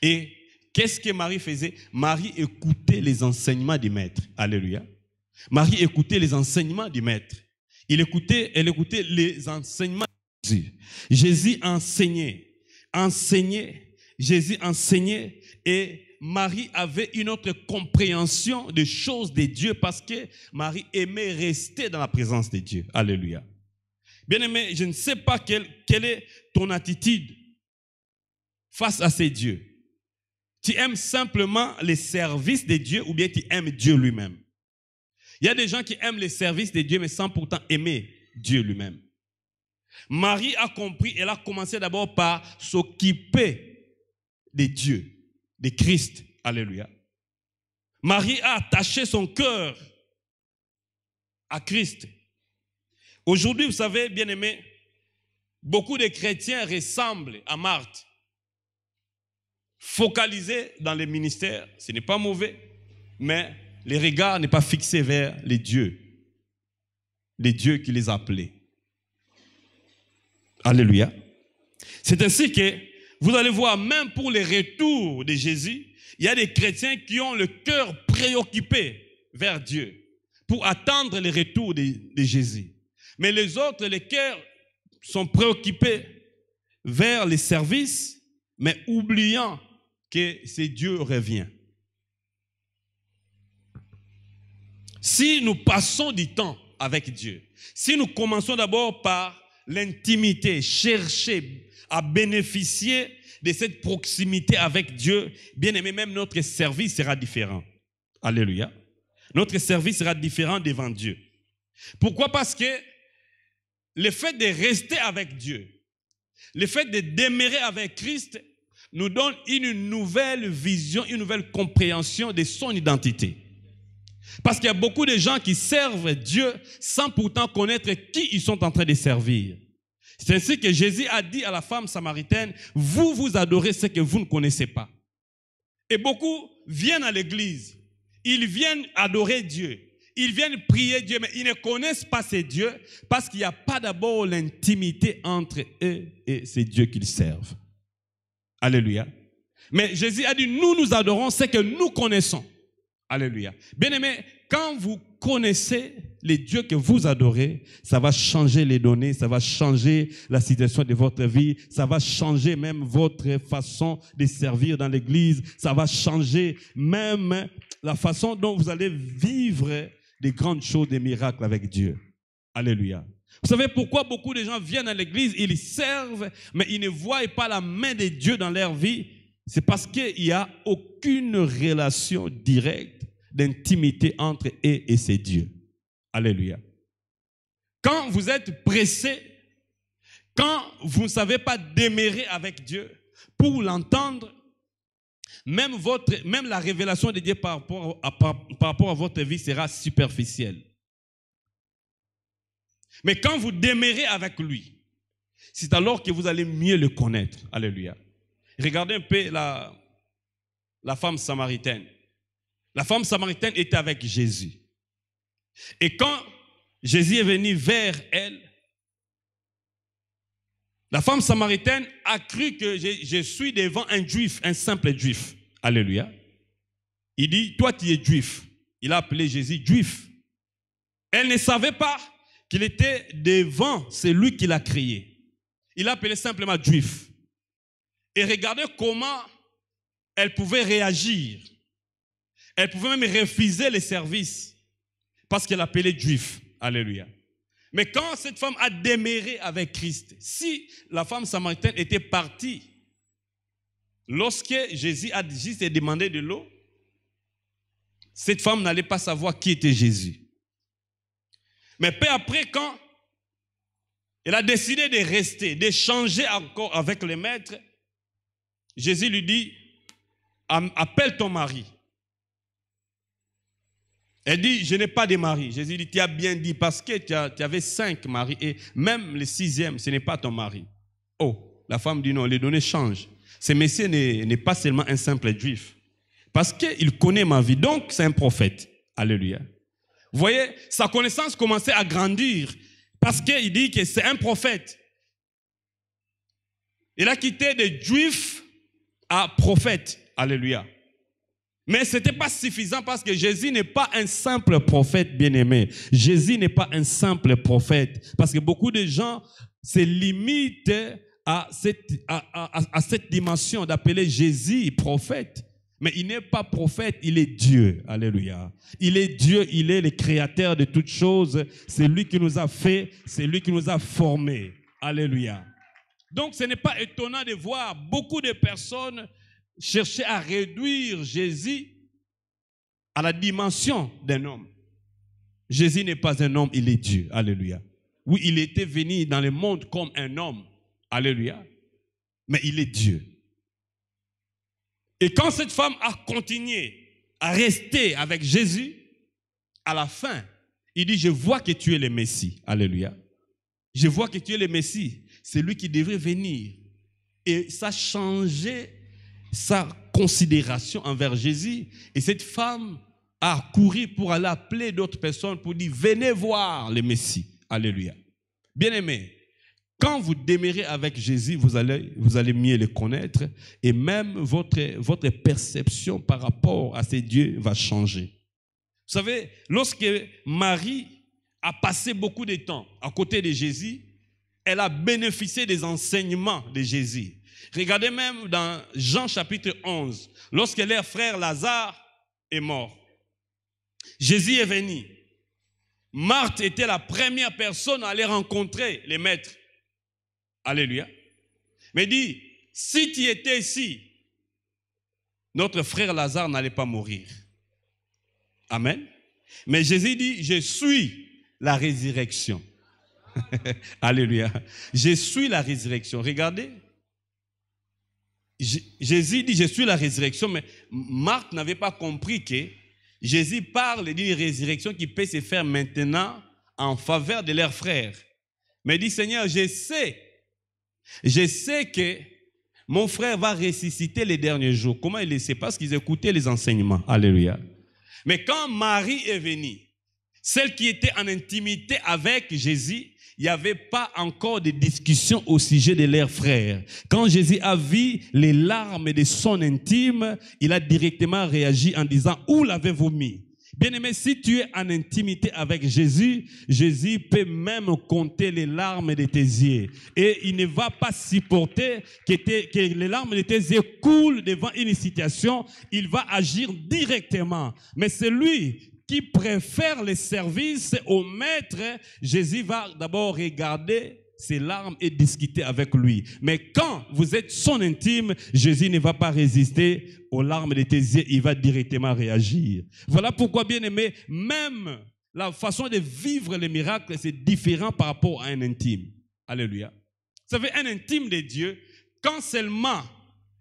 Et qu'est-ce que Marie faisait? Marie écoutait les enseignements du maître. Alléluia. Marie écoutait les enseignements du maître. Elle écoutait les enseignements de Jésus. Jésus enseignait. Jésus enseignait et Marie avait une autre compréhension des choses de Dieu parce que Marie aimait rester dans la présence de Dieu. Alléluia. Bien-aimé, je ne sais pas quelle est ton attitude face à ces dieux. Tu aimes simplement les services de Dieu ou bien tu aimes Dieu lui-même? Il y a des gens qui aiment les services de Dieu mais sans pourtant aimer Dieu lui-même. Marie a compris, elle a commencé d'abord par s'occuper de Dieu, de Christ. Alléluia. Marie a attaché son cœur à Christ. Aujourd'hui, vous savez, bien-aimés, beaucoup de chrétiens ressemblent à Marthe. Focalisés dans les ministères, ce n'est pas mauvais, mais le regard n'est pas fixé vers les dieux qui les appelaient. Alléluia. C'est ainsi que vous allez voir, même pour les retours de Jésus, Il y a des chrétiens qui ont le cœur préoccupé vers Dieu pour attendre le retour de Jésus. Mais les autres, les cœurs sont préoccupés vers les services, mais oubliant que c'est Dieu revient. Si nous passons du temps avec Dieu, si nous commençons d'abord par l'intimité, chercher à bénéficier de cette proximité avec Dieu, bien aimé, même notre service sera différent. Alléluia. Notre service sera différent devant Dieu. Pourquoi? Parce que le fait de rester avec Dieu, le fait de demeurer avec Christ nous donne une nouvelle vision, une nouvelle compréhension de son identité. Parce qu'il y a beaucoup de gens qui servent Dieu sans pourtant connaître qui ils sont en train de servir. C'est ainsi que Jésus a dit à la femme samaritaine, vous, vous adorez ce que vous ne connaissez pas. Et beaucoup viennent à l'église, ils viennent adorer Dieu, ils viennent prier Dieu, mais ils ne connaissent pas ces dieux parce qu'il n'y a pas d'abord l'intimité entre eux et ces dieux qu'ils servent. Alléluia. Mais Jésus a dit, nous adorons ce que nous connaissons. Alléluia. Bien-aimés, quand vous connaissez les dieux que vous adorez, ça va changer les données, ça va changer la situation de votre vie, ça va changer même votre façon de servir dans l'église, ça va changer même la façon dont vous allez vivre des grandes choses, des miracles avec Dieu. Alléluia. Vous savez pourquoi beaucoup de gens viennent à l'église, ils servent, mais ils ne voient pas la main de Dieu dans leur vie? C'est parce qu'il n'y a aucune relation directe d'intimité entre eux et ces dieux. Alléluia. Quand vous êtes pressé, quand vous ne savez pas demeurer avec Dieu pour l'entendre, même la révélation de Dieu par rapport à votre vie sera superficielle. Mais quand vous demeurez avec lui, c'est alors que vous allez mieux le connaître. Alléluia. Regardez un peu la femme samaritaine. La femme samaritaine était avec Jésus. Et quand Jésus est venu vers elle, la femme samaritaine a cru que je suis devant un juif, un simple juif. Alléluia. Il dit, toi tu es juif. Il a appelé Jésus juif. Elle ne savait pas qu'il était devant celui qui l'a créé. Il l'a appelé simplement juif. Et regardez comment elle pouvait réagir. Elle pouvait même refuser les services parce qu'elle appelait juif. Alléluia. Mais quand cette femme a demeuré avec Christ, si la femme samaritaine était partie, lorsque Jésus a juste demandé de l'eau, cette femme n'allait pas savoir qui était Jésus. Mais peu après, quand elle a décidé de rester, d'échanger encore avec le maître, Jésus lui dit, appelle ton mari. Elle dit, je n'ai pas de mari. Jésus dit, tu as bien dit, parce que tu avais 5 maris et même le 6e, ce n'est pas ton mari. Oh, la femme dit non, les données changent. Ce monsieur n'est pas seulement un simple juif. Parce qu'il connaît ma vie, donc c'est un prophète. Alléluia. Vous voyez, sa connaissance commençait à grandir parce qu'il dit que c'est un prophète. Il a quitté de juif à prophète. Alléluia. Mais ce n'était pas suffisant parce que Jésus n'est pas un simple prophète, bien-aimé. Jésus n'est pas un simple prophète. Parce que beaucoup de gens se limitent à cette dimension d'appeler Jésus prophète. Mais il n'est pas prophète, il est Dieu. Alléluia. Il est Dieu, il est le créateur de toutes choses. C'est lui qui nous a fait, c'est lui qui nous a formés. Alléluia. Donc ce n'est pas étonnant de voir beaucoup de personnes chercher à réduire Jésus à la dimension d'un homme. Jésus n'est pas un homme, il est Dieu. Alléluia. Oui, il était venu dans le monde comme un homme. Alléluia. Mais il est Dieu. Et quand cette femme a continué à rester avec Jésus, à la fin, il dit, je vois que tu es le Messie. Alléluia. Je vois que tu es le Messie. C'est lui qui devrait venir. Et ça changeait sa considération envers Jésus. Et cette femme a couru pour aller appeler d'autres personnes pour dire, venez voir le Messie. Alléluia. Bien-aimés, Quand vous demeurez avec Jésus, vous allez mieux le connaître et même votre perception par rapport à ces dieux va changer. Vous savez, lorsque Marie a passé beaucoup de temps à côté de Jésus, elle a bénéficié des enseignements de Jésus. Regardez même dans Jean chapitre 11, lorsque leur frère Lazare est mort. Jésus est venu. Marthe était la première personne à aller rencontrer les maîtres. Alléluia. Mais il dit, si tu étais ici, notre frère Lazare n'allait pas mourir. Amen. Mais Jésus dit, je suis la résurrection. Alléluia. Je suis la résurrection. Regardez. Jésus dit, je suis la résurrection, mais Marthe n'avait pas compris que Jésus parle d'une résurrection qui peut se faire maintenant en faveur de leurs frères. Mais il dit, Seigneur, je sais que mon frère va ressusciter les derniers jours. Comment il le sait? Parce qu'ils écoutaient les enseignements. Alléluia. Mais quand Marie est venue, celle qui était en intimité avec Jésus, il n'y avait pas encore de discussion au sujet de leurs frères. Quand Jésus a vu les larmes de son intime, il a directement réagi en disant, où l'avez-vous mis? Bien-aimé, si tu es en intimité avec Jésus, Jésus peut même compter les larmes de tes yeux. Et il ne va pas supporter que les larmes de tes yeux coulent devant une situation. Il va agir directement. Mais c'est lui qui préfère les services au maître. Jésus va d'abord regarder ses larmes et discuter avec lui. Mais quand vous êtes son intime, Jésus ne va pas résister aux larmes de tes yeux, il va directement réagir. Voilà pourquoi, bien aimé, même la façon de vivre les miracles, c'est différent par rapport à un intime. Alléluia. Vous savez, un intime de Dieu, quand seulement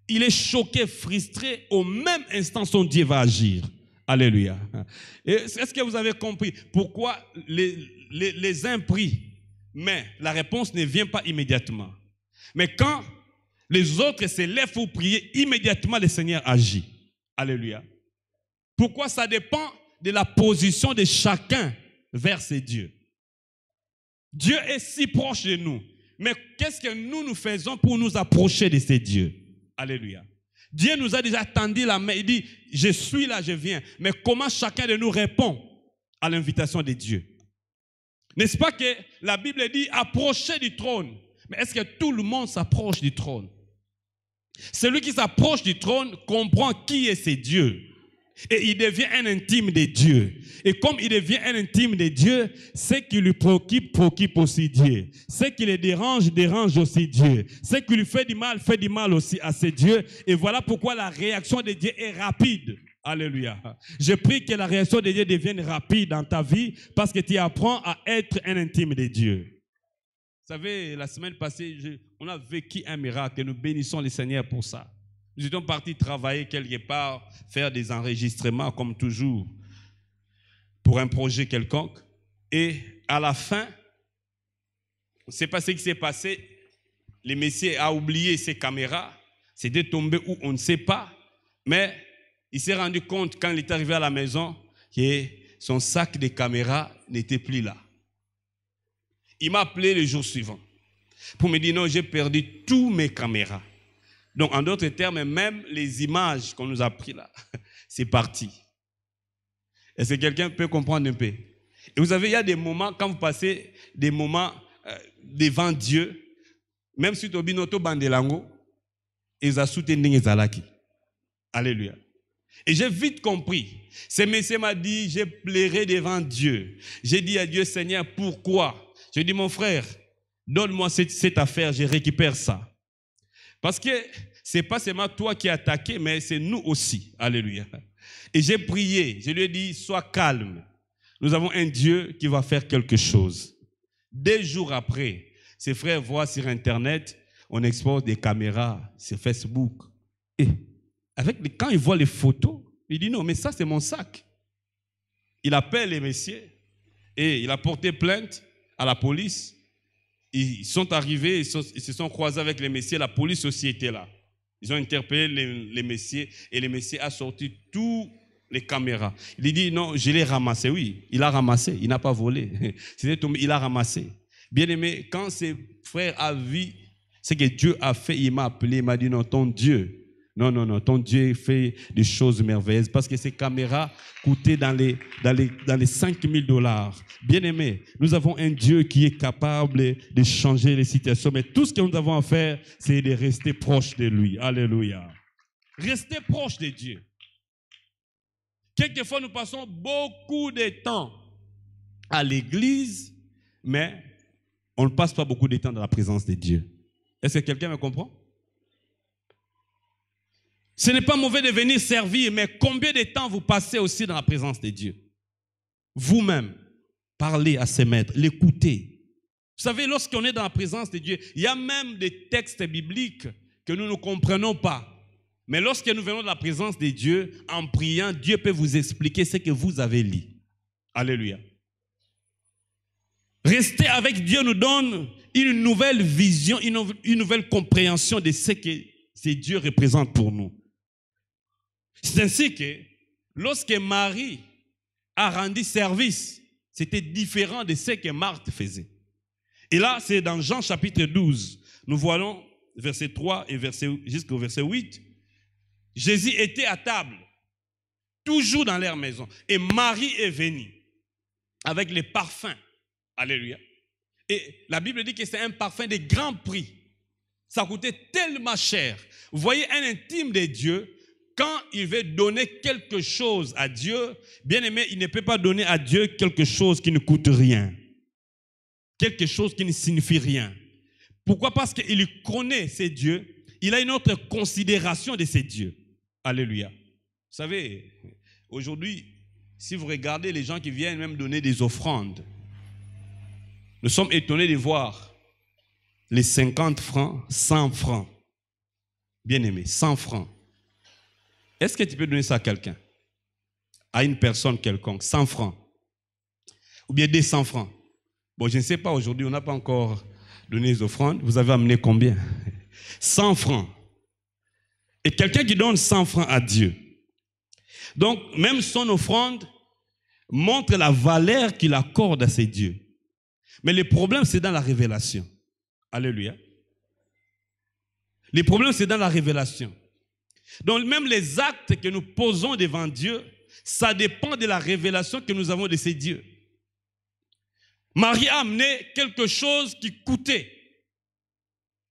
il est choqué, frustré, au même instant, son Dieu va agir. Alléluia. Est-ce que vous avez compris pourquoi les uns prient? Mais la réponse ne vient pas immédiatement. Mais quand les autres se lèvent pour prier, immédiatement le Seigneur agit. Alléluia. Pourquoi? Ça dépend de la position de chacun vers ces dieux. Dieu est si proche de nous. Mais qu'est-ce que nous faisons pour nous approcher de ces dieux? Alléluia. Dieu nous a déjà tendu la main. Il dit, je suis là, je viens. Mais comment chacun de nous répond à l'invitation de Dieu? N'est-ce pas que la Bible dit approchez du trône? Mais est-ce que tout le monde s'approche du trône? Celui qui s'approche du trône comprend qui est ce Dieu. Et il devient un intime de Dieu. Et comme il devient un intime de Dieu, ce qui lui préoccupe aussi Dieu. Ce qui le dérange aussi Dieu. Ce qui lui fait du mal aussi à ce Dieu. Et voilà pourquoi la réaction de Dieu est rapide. Alléluia. Je prie que la réaction de Dieu devienne rapide dans ta vie parce que tu apprends à être un intime de Dieu. Vous savez, la semaine passée, on a vécu un miracle et nous bénissons le Seigneur pour ça. Nous étions partis travailler quelque part, faire des enregistrements comme toujours pour un projet quelconque. Et à la fin, on ne sait pas ce qui s'est passé. Le monsieur a oublié ses caméras. C'était tombé où on ne sait pas. Mais il s'est rendu compte quand il est arrivé à la maison que son sac de caméras n'était plus là. Il m'a appelé le jour suivant pour me dire non, j'ai perdu tous mes caméras. Donc, en d'autres termes, même les images qu'on nous a prises là, c'est parti. Est-ce que quelqu'un peut comprendre un peu? Et vous savez, il y a des moments, quand vous passez des moments devant Dieu, même si tu as binoto bandelango, ils ont soutenu les alaki. Alléluia. Et j'ai vite compris. Ce monsieur m'a dit, j'ai pleuré devant Dieu. J'ai dit à Dieu, Seigneur, pourquoi? J'ai dit, mon frère, donne-moi cette affaire, je récupère ça. Parce que ce n'est pas seulement toi qui as attaqué, mais c'est nous aussi. Alléluia. Et j'ai prié, je lui ai dit, sois calme. Nous avons un Dieu qui va faire quelque chose. 2 jours après, ses frères voient sur Internet, on expose des caméras sur Facebook. Et quand ils voient les photos, il dit non, mais ça c'est mon sac. Il appelle les messieurs et il a porté plainte à la police. Ils sont arrivés, ils se sont croisés avec les messieurs, la police aussi était là. Ils ont interpellé les messieurs et les messieurs ont sorti toutes les caméras. Il dit non, je l'ai ramassé. Oui, il a ramassé, il n'a pas volé. C'était tombé, il a ramassé. Bien-aimé, quand ses frères a vu ce que Dieu a fait, il m'a appelé, il m'a dit non, ton Dieu. Non, ton Dieu fait des choses merveilleuses parce que ces caméras coûtaient dans les $5 000. Bien-aimé, nous avons un Dieu qui est capable de changer les situations, mais tout ce que nous avons à faire, c'est de rester proche de lui. Alléluia. Rester proche de Dieu. Quelquefois, nous passons beaucoup de temps à l'église, mais on ne passe pas beaucoup de temps dans la présence de Dieu. Est-ce que quelqu'un me comprend? Ce n'est pas mauvais de venir servir, mais combien de temps vous passez aussi dans la présence de Dieu? Vous-même, parlez à ses maîtres, l'écoutez. Vous savez, lorsqu'on est dans la présence de Dieu, il y a même des textes bibliques que nous ne comprenons pas. Mais lorsque nous venons dans la présence de Dieu, en priant, Dieu peut vous expliquer ce que vous avez lu. Alléluia. Rester avec Dieu nous donne une nouvelle vision, une nouvelle compréhension de ce que Dieu représente pour nous. C'est ainsi que lorsque Marie a rendu service, c'était différent de ce que Marthe faisait. Et là, c'est dans Jean chapitre 12. Nous voyons verset 3 et jusqu'au verset 8. Jésus était à table, toujours dans leur maison. Et Marie est venue avec les parfums. Alléluia. Et la Bible dit que c'est un parfum de grand prix. Ça coûtait tellement cher. Vous voyez, un intime de Dieu, quand il veut donner quelque chose à Dieu, bien aimé, il ne peut pas donner à Dieu quelque chose qui ne coûte rien. Quelque chose qui ne signifie rien. Pourquoi? Parce qu'il connaît ces dieux. Il a une autre considération de ces dieux. Alléluia. Vous savez, aujourd'hui, si vous regardez les gens qui viennent même donner des offrandes, nous sommes étonnés de voir les 50 francs, 100 francs. Bien aimé, 100 francs. Est-ce que tu peux donner ça à quelqu'un? À une personne quelconque, 100 francs. Ou bien 200 francs. Bon, je ne sais pas, aujourd'hui, on n'a pas encore donné les offrandes. Vous avez amené combien? 100 francs. Et quelqu'un qui donne 100 francs à Dieu. Donc, même son offrande montre la valeur qu'il accorde à ses dieux. Mais le problème, c'est dans la révélation. Alléluia. Le problème, c'est dans la révélation. Donc, même les actes que nous posons devant Dieu, ça dépend de la révélation que nous avons de ces dieux. Marie a amené quelque chose qui coûtait.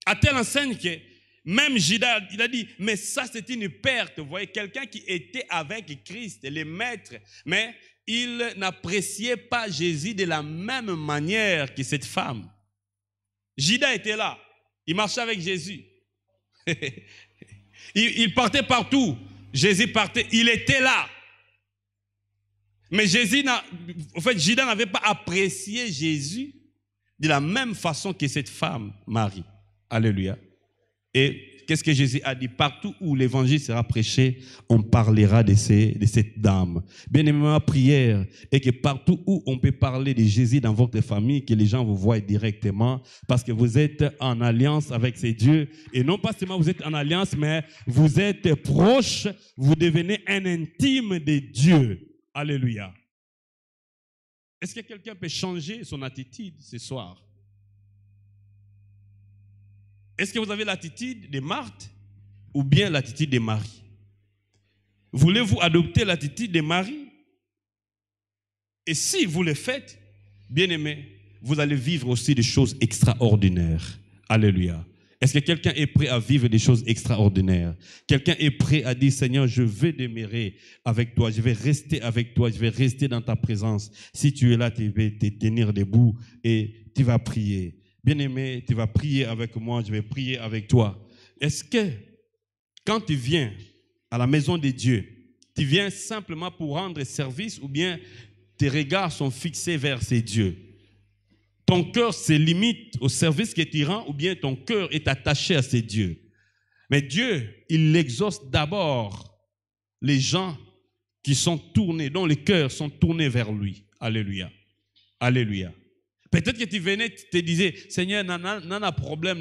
À telle enseigne que même Judas, il a dit, mais ça c'est une perte. Vous voyez, quelqu'un qui était avec Christ, le maître, mais il n'appréciait pas Jésus de la même manière que cette femme. Judas était là, il marchait avec Jésus. il partait partout, Jésus partait, il était là. Mais Judas n'avait pas apprécié Jésus de la même façon que cette femme, Marie. Alléluia. Et qu'est-ce que Jésus a dit? Partout où l'évangile sera prêché, on parlera de cette dame. Bien-aimé, ma prière est que partout où on peut parler de Jésus dans votre famille, que les gens vous voient directement, parce que vous êtes en alliance avec ces dieux. Et non pas seulement vous êtes en alliance, mais vous êtes proches, vous devenez un intime de Dieu. Alléluia. Est-ce que quelqu'un peut changer son attitude ce soir? Est-ce que vous avez l'attitude de Marthe ou bien l'attitude de Marie? Voulez-vous adopter l'attitude de Marie? Et si vous le faites, bien aimé, vous allez vivre aussi des choses extraordinaires. Alléluia. Est-ce que quelqu'un est prêt à vivre des choses extraordinaires? Quelqu'un est prêt à dire, Seigneur, je vais demeurer avec toi, je vais rester avec toi, je vais rester dans ta présence. Si tu es là, tu vas te tenir debout et tu vas prier. Bien-aimé, tu vas prier avec moi, je vais prier avec toi. Est-ce que quand tu viens à la maison de Dieu, tu viens simplement pour rendre service ou bien tes regards sont fixés vers ces dieux? Ton cœur se limite au service que tu rends ou bien ton cœur est attaché à ces dieux? Mais Dieu, il exauce d'abord les gens qui sont tournés, dont les cœurs sont tournés vers lui. Alléluia. Alléluia. Peut-être que tu venais, tu te disais, Seigneur, nana problème,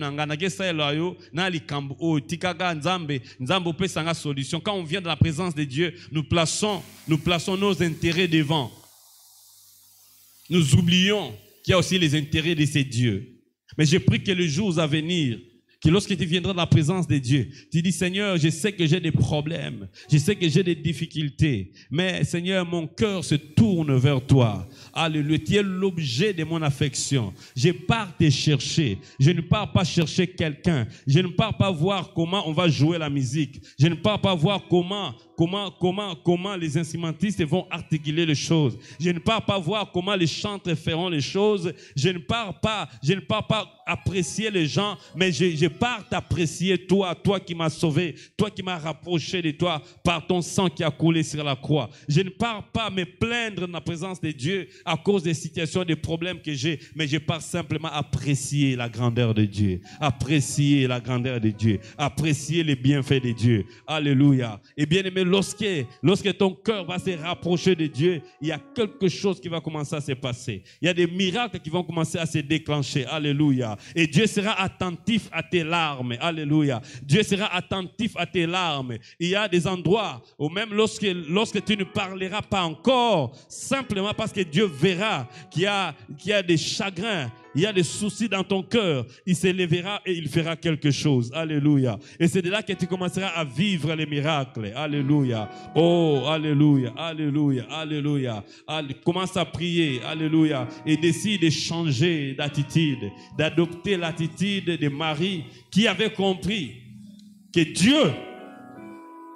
solution. Quand on vient dans la présence de Dieu, nous plaçons nos intérêts devant. Nous oublions qui a aussi les intérêts de ses dieux. Mais je prie que le jour à venir, que lorsque tu viendras dans la présence de Dieu, tu dis, Seigneur, je sais que j'ai des problèmes, je sais que j'ai des difficultés, mais Seigneur, mon cœur se tourne vers toi. Alléluia, tu es l'objet de mon affection. Je pars te chercher. Je ne pars pas chercher quelqu'un. Je ne pars pas voir comment on va jouer la musique. Je ne pars pas voir comment les instrumentistes vont articuler les choses. Je ne pars pas voir comment les chantres feront les choses. Je ne pars pas apprécier les gens, mais je pars t'apprécier toi qui m'as sauvé, toi qui m'as rapproché de toi par ton sang qui a coulé sur la croix. Je ne pars pas me plaindre dans la présence de Dieu à cause des situations, des problèmes que j'ai, mais je pars simplement apprécier la grandeur de Dieu, apprécier la grandeur de Dieu, apprécier les bienfaits de Dieu. Alléluia. Et bien aimé, lorsque ton cœur va se rapprocher de Dieu, il y a quelque chose qui va commencer à se passer. Il y a des miracles qui vont commencer à se déclencher. Alléluia. Et Dieu sera attentif à tes larmes. Alléluia. Dieu sera attentif à tes larmes. Il y a des endroits où même lorsque tu ne parleras pas encore, simplement parce que Dieu verra qu'il y a des chagrins, il y a des soucis dans ton cœur, il se lèvera et il fera quelque chose. Alléluia. Et c'est de là que tu commenceras à vivre les miracles. Alléluia. Oh, alléluia, alléluia, alléluia. Commence à prier. Alléluia. Et décide de changer d'attitude, d'adopter l'attitude de Marie qui avait compris que Dieu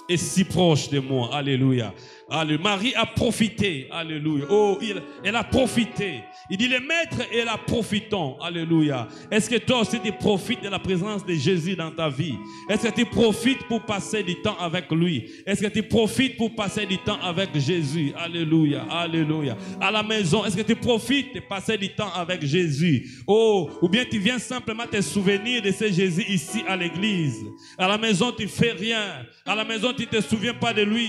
est si proche de moi. Alléluia. Alléluia. Marie a profité. Alléluia. Oh, elle a profité. Il dit, le maître et la profitons. Alléluia. Est-ce que toi aussi tu profites de la présence de Jésus dans ta vie? Est-ce que tu profites pour passer du temps avec lui? Est-ce que tu profites pour passer du temps avec Jésus? Alléluia. Alléluia. À la maison, est-ce que tu profites de passer du temps avec Jésus? Oh, ou bien tu viens simplement te souvenir de ce Jésus ici à l'église. À la maison, tu fais rien. À la maison, tu ne te souviens pas de lui.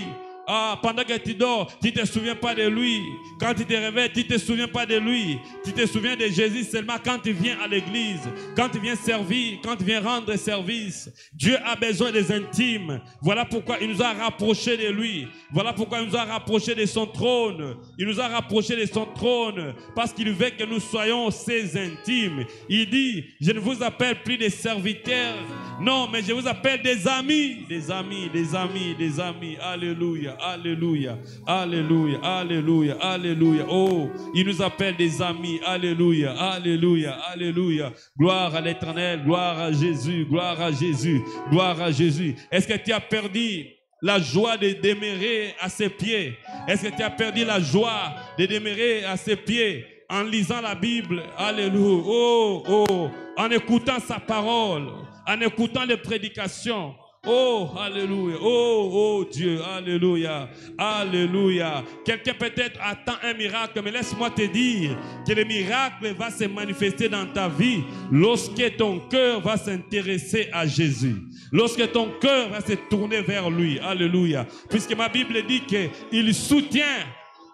Ah, pendant que tu dors, tu ne te souviens pas de lui. Quand tu te réveilles, tu ne te souviens pas de lui. Tu te souviens de Jésus seulement quand tu viens à l'église, quand tu viens servir, quand tu viens rendre service. Dieu a besoin des intimes. Voilà pourquoi il nous a rapprochés de lui. Voilà pourquoi il nous a rapprochés de son trône. Il nous a rapprochés de son trône parce qu'il veut que nous soyons ses intimes. Il dit, je ne vous appelle plus des serviteurs. Non, mais je vous appelle des amis. Des amis, des amis, des amis. Alléluia. Alléluia, alléluia, alléluia, alléluia. Oh, il nous appelle des amis. Alléluia, alléluia, alléluia. Gloire à l'Éternel, gloire à Jésus, gloire à Jésus, gloire à Jésus. Est-ce que tu as perdu la joie de demeurer à ses pieds? Est-ce que tu as perdu la joie de demeurer à ses pieds en lisant la Bible? Alléluia. Oh, oh, en écoutant sa parole, en écoutant les prédications. Oh, alléluia. Oh, oh Dieu, alléluia. Alléluia. Quelqu'un peut-être attend un miracle, mais laisse-moi te dire que le miracle va se manifester dans ta vie lorsque ton cœur va s'intéresser à Jésus. Lorsque ton cœur va se tourner vers lui. Alléluia. Puisque ma Bible dit qu'il soutient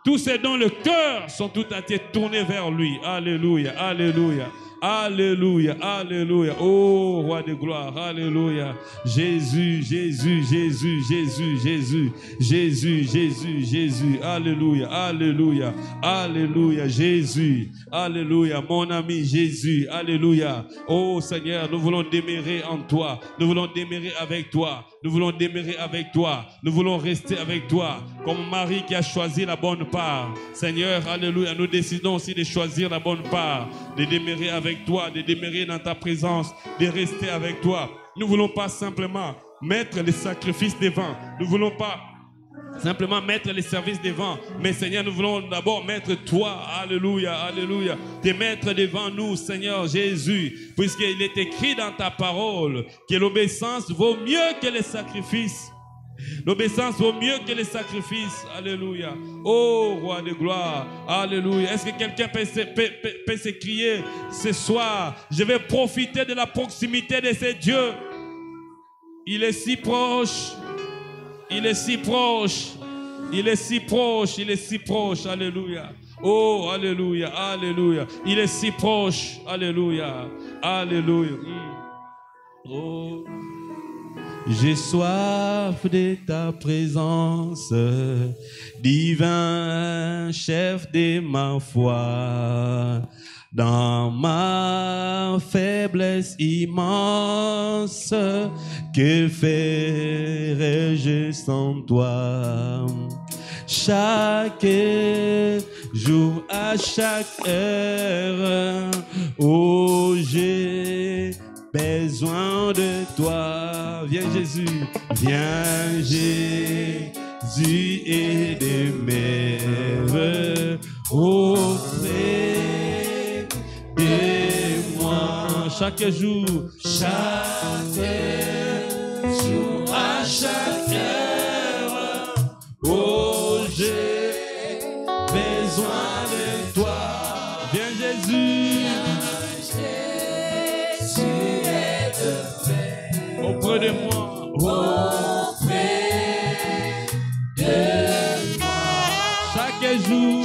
tous ceux dont le cœur sont tout entiers tournés vers lui. Alléluia. Alléluia. Alléluia, alléluia. Oh, roi de gloire, alléluia. Jésus, Jésus, Jésus, Jésus, Jésus, Jésus, Jésus, Jésus. Alléluia, alléluia, alléluia, Jésus. Alléluia, mon ami Jésus. Alléluia. Oh Seigneur, nous voulons demeurer en toi. Nous voulons demeurer avec toi. Nous voulons demeurer avec toi. Nous voulons rester avec toi. Comme Marie qui a choisi la bonne part. Seigneur, alléluia, nous décidons aussi de choisir la bonne part. De demeurer avec toi, de demeurer dans ta présence, de rester avec toi. Nous ne voulons pas simplement mettre les sacrifices devant. Nous ne voulons pas simplement mettre les services devant. Mais Seigneur, nous voulons d'abord mettre toi. Alléluia, alléluia. Te mettre devant nous, Seigneur Jésus. Puisqu'il est écrit dans ta parole que l'obéissance vaut mieux que les sacrifices. L'obéissance vaut mieux que les sacrifices. Alléluia. Oh, roi de gloire. Alléluia. Est-ce que quelqu'un peut s'écrier ce soir? Je vais profiter de la proximité de ce Dieu. Il est si proche. Il est si proche. Il est si proche. Il est si proche. Alléluia. Oh, alléluia. Alléluia. Il est si proche. Alléluia. Alléluia. Oh. J'ai soif de ta présence, divin chef de ma foi. Dans ma faiblesse immense, que ferais-je sans toi? Chaque jour, à chaque heure, oh, j'ai besoin de toi. Viens Jésus, viens Jésus et demeure auprès de moi. Chaque jour, à chaque heure, oh, j'ai besoin de toi. Viens Jésus, auprès de moi. Chaque jour,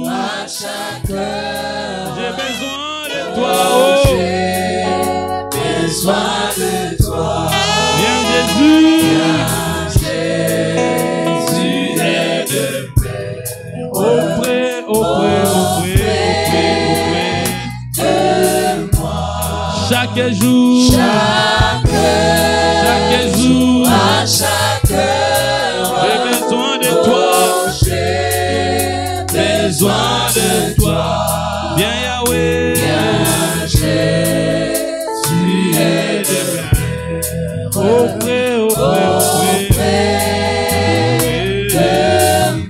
à chaque heure, j'ai besoin de toi. J'ai besoin de toi. Viens Jésus, Jésus est de paix. auprès de moi. Chaque jour, à chaque heure, j'ai besoin de toi. Besoin de toi. Viens Yahweh, Jésus est de paix. Auprès de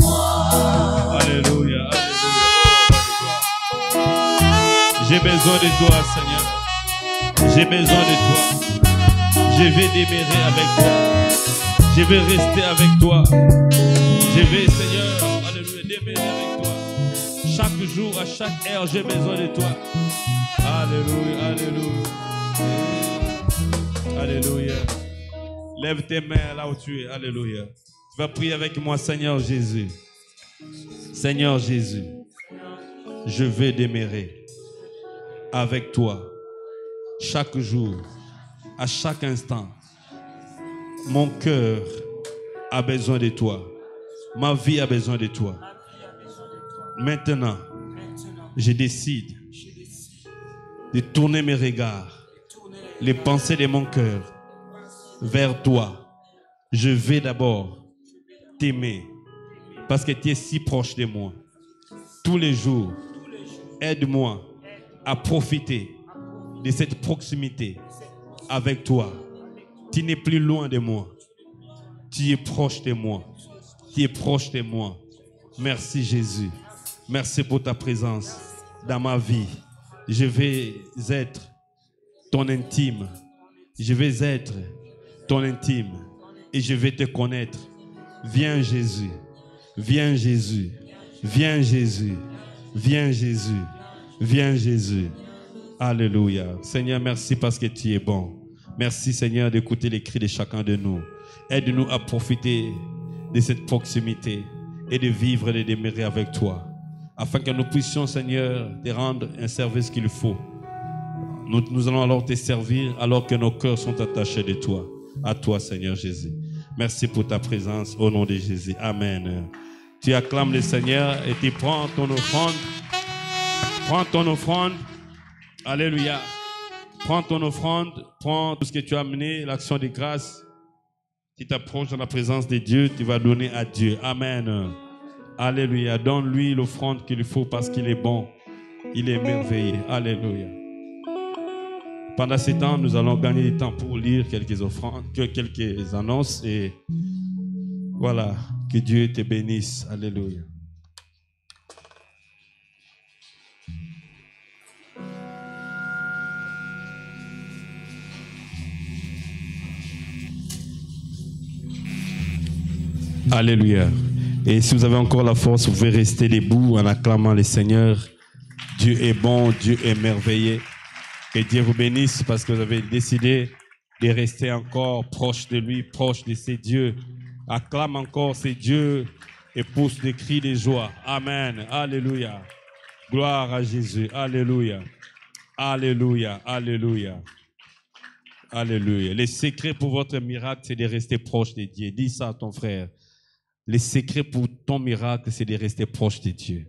moi. Alléluia, j'ai besoin de toi, Seigneur. J'ai besoin de toi. Je vais demeurer avec toi. Je vais rester avec toi. Je vais, Seigneur, alléluia, demeurer avec toi. Chaque jour, à chaque heure, j'ai besoin de toi. Alléluia, alléluia. Alléluia. Lève tes mains là où tu es. Alléluia. Tu vas prier avec moi, Seigneur Jésus. Seigneur Jésus, je vais demeurer avec toi chaque jour, à chaque instant. Mon cœur a besoin de toi. Ma vie a besoin de toi. Maintenant, je décide de tourner mes regards, les pensées de mon cœur vers toi. Je vais d'abord t'aimer parce que tu es si proche de moi. Tous les jours, aide-moi à profiter de cette proximité avec toi. Tu n'es plus loin de moi. Tu es proche de moi. Tu es proche de moi. Merci Jésus. Merci pour ta présence dans ma vie. Je vais être ton intime. Je vais être ton intime. Et je vais te connaître. Viens Jésus. Viens Jésus. Viens Jésus. Viens Jésus. Viens Jésus. Alléluia. Seigneur, merci parce que tu es bon. Merci Seigneur d'écouter les cris de chacun de nous. Aide-nous à profiter de cette proximité et de vivre et de demeurer avec toi. Afin que nous puissions, Seigneur, te rendre un service qu'il faut. Nous allons alors te servir alors que nos cœurs sont attachés de toi. À toi, Seigneur Jésus. Merci pour ta présence au nom de Jésus. Amen. Tu acclames le Seigneur et tu prends ton offrande. Prends ton offrande. Alléluia. Prends ton offrande. Prends tout ce que tu as amené, l'action de grâce. Tu t'approches dans la présence de Dieu, tu vas donner à Dieu. Amen. Alléluia. Donne-lui l'offrande qu'il faut parce qu'il est bon. Il est merveilleux. Alléluia. Pendant ce temps, nous allons gagner du temps pour lire quelques offrandes, quelques annonces. Et voilà, que Dieu te bénisse. Alléluia. Alléluia. Et si vous avez encore la force, vous pouvez rester debout en acclamant le Seigneur. Dieu est bon, Dieu est merveilleux. Que Dieu vous bénisse parce que vous avez décidé de rester encore proche de lui, proche de ses dieux. Acclame encore ses dieux et pousse des cris de joie. Amen. Alléluia. Gloire à Jésus. Alléluia. Alléluia. Alléluia. Alléluia. Le secret pour votre miracle, c'est de rester proche de Dieu. Dis ça à ton frère. Le secret pour ton miracle, c'est de rester proche de Dieu.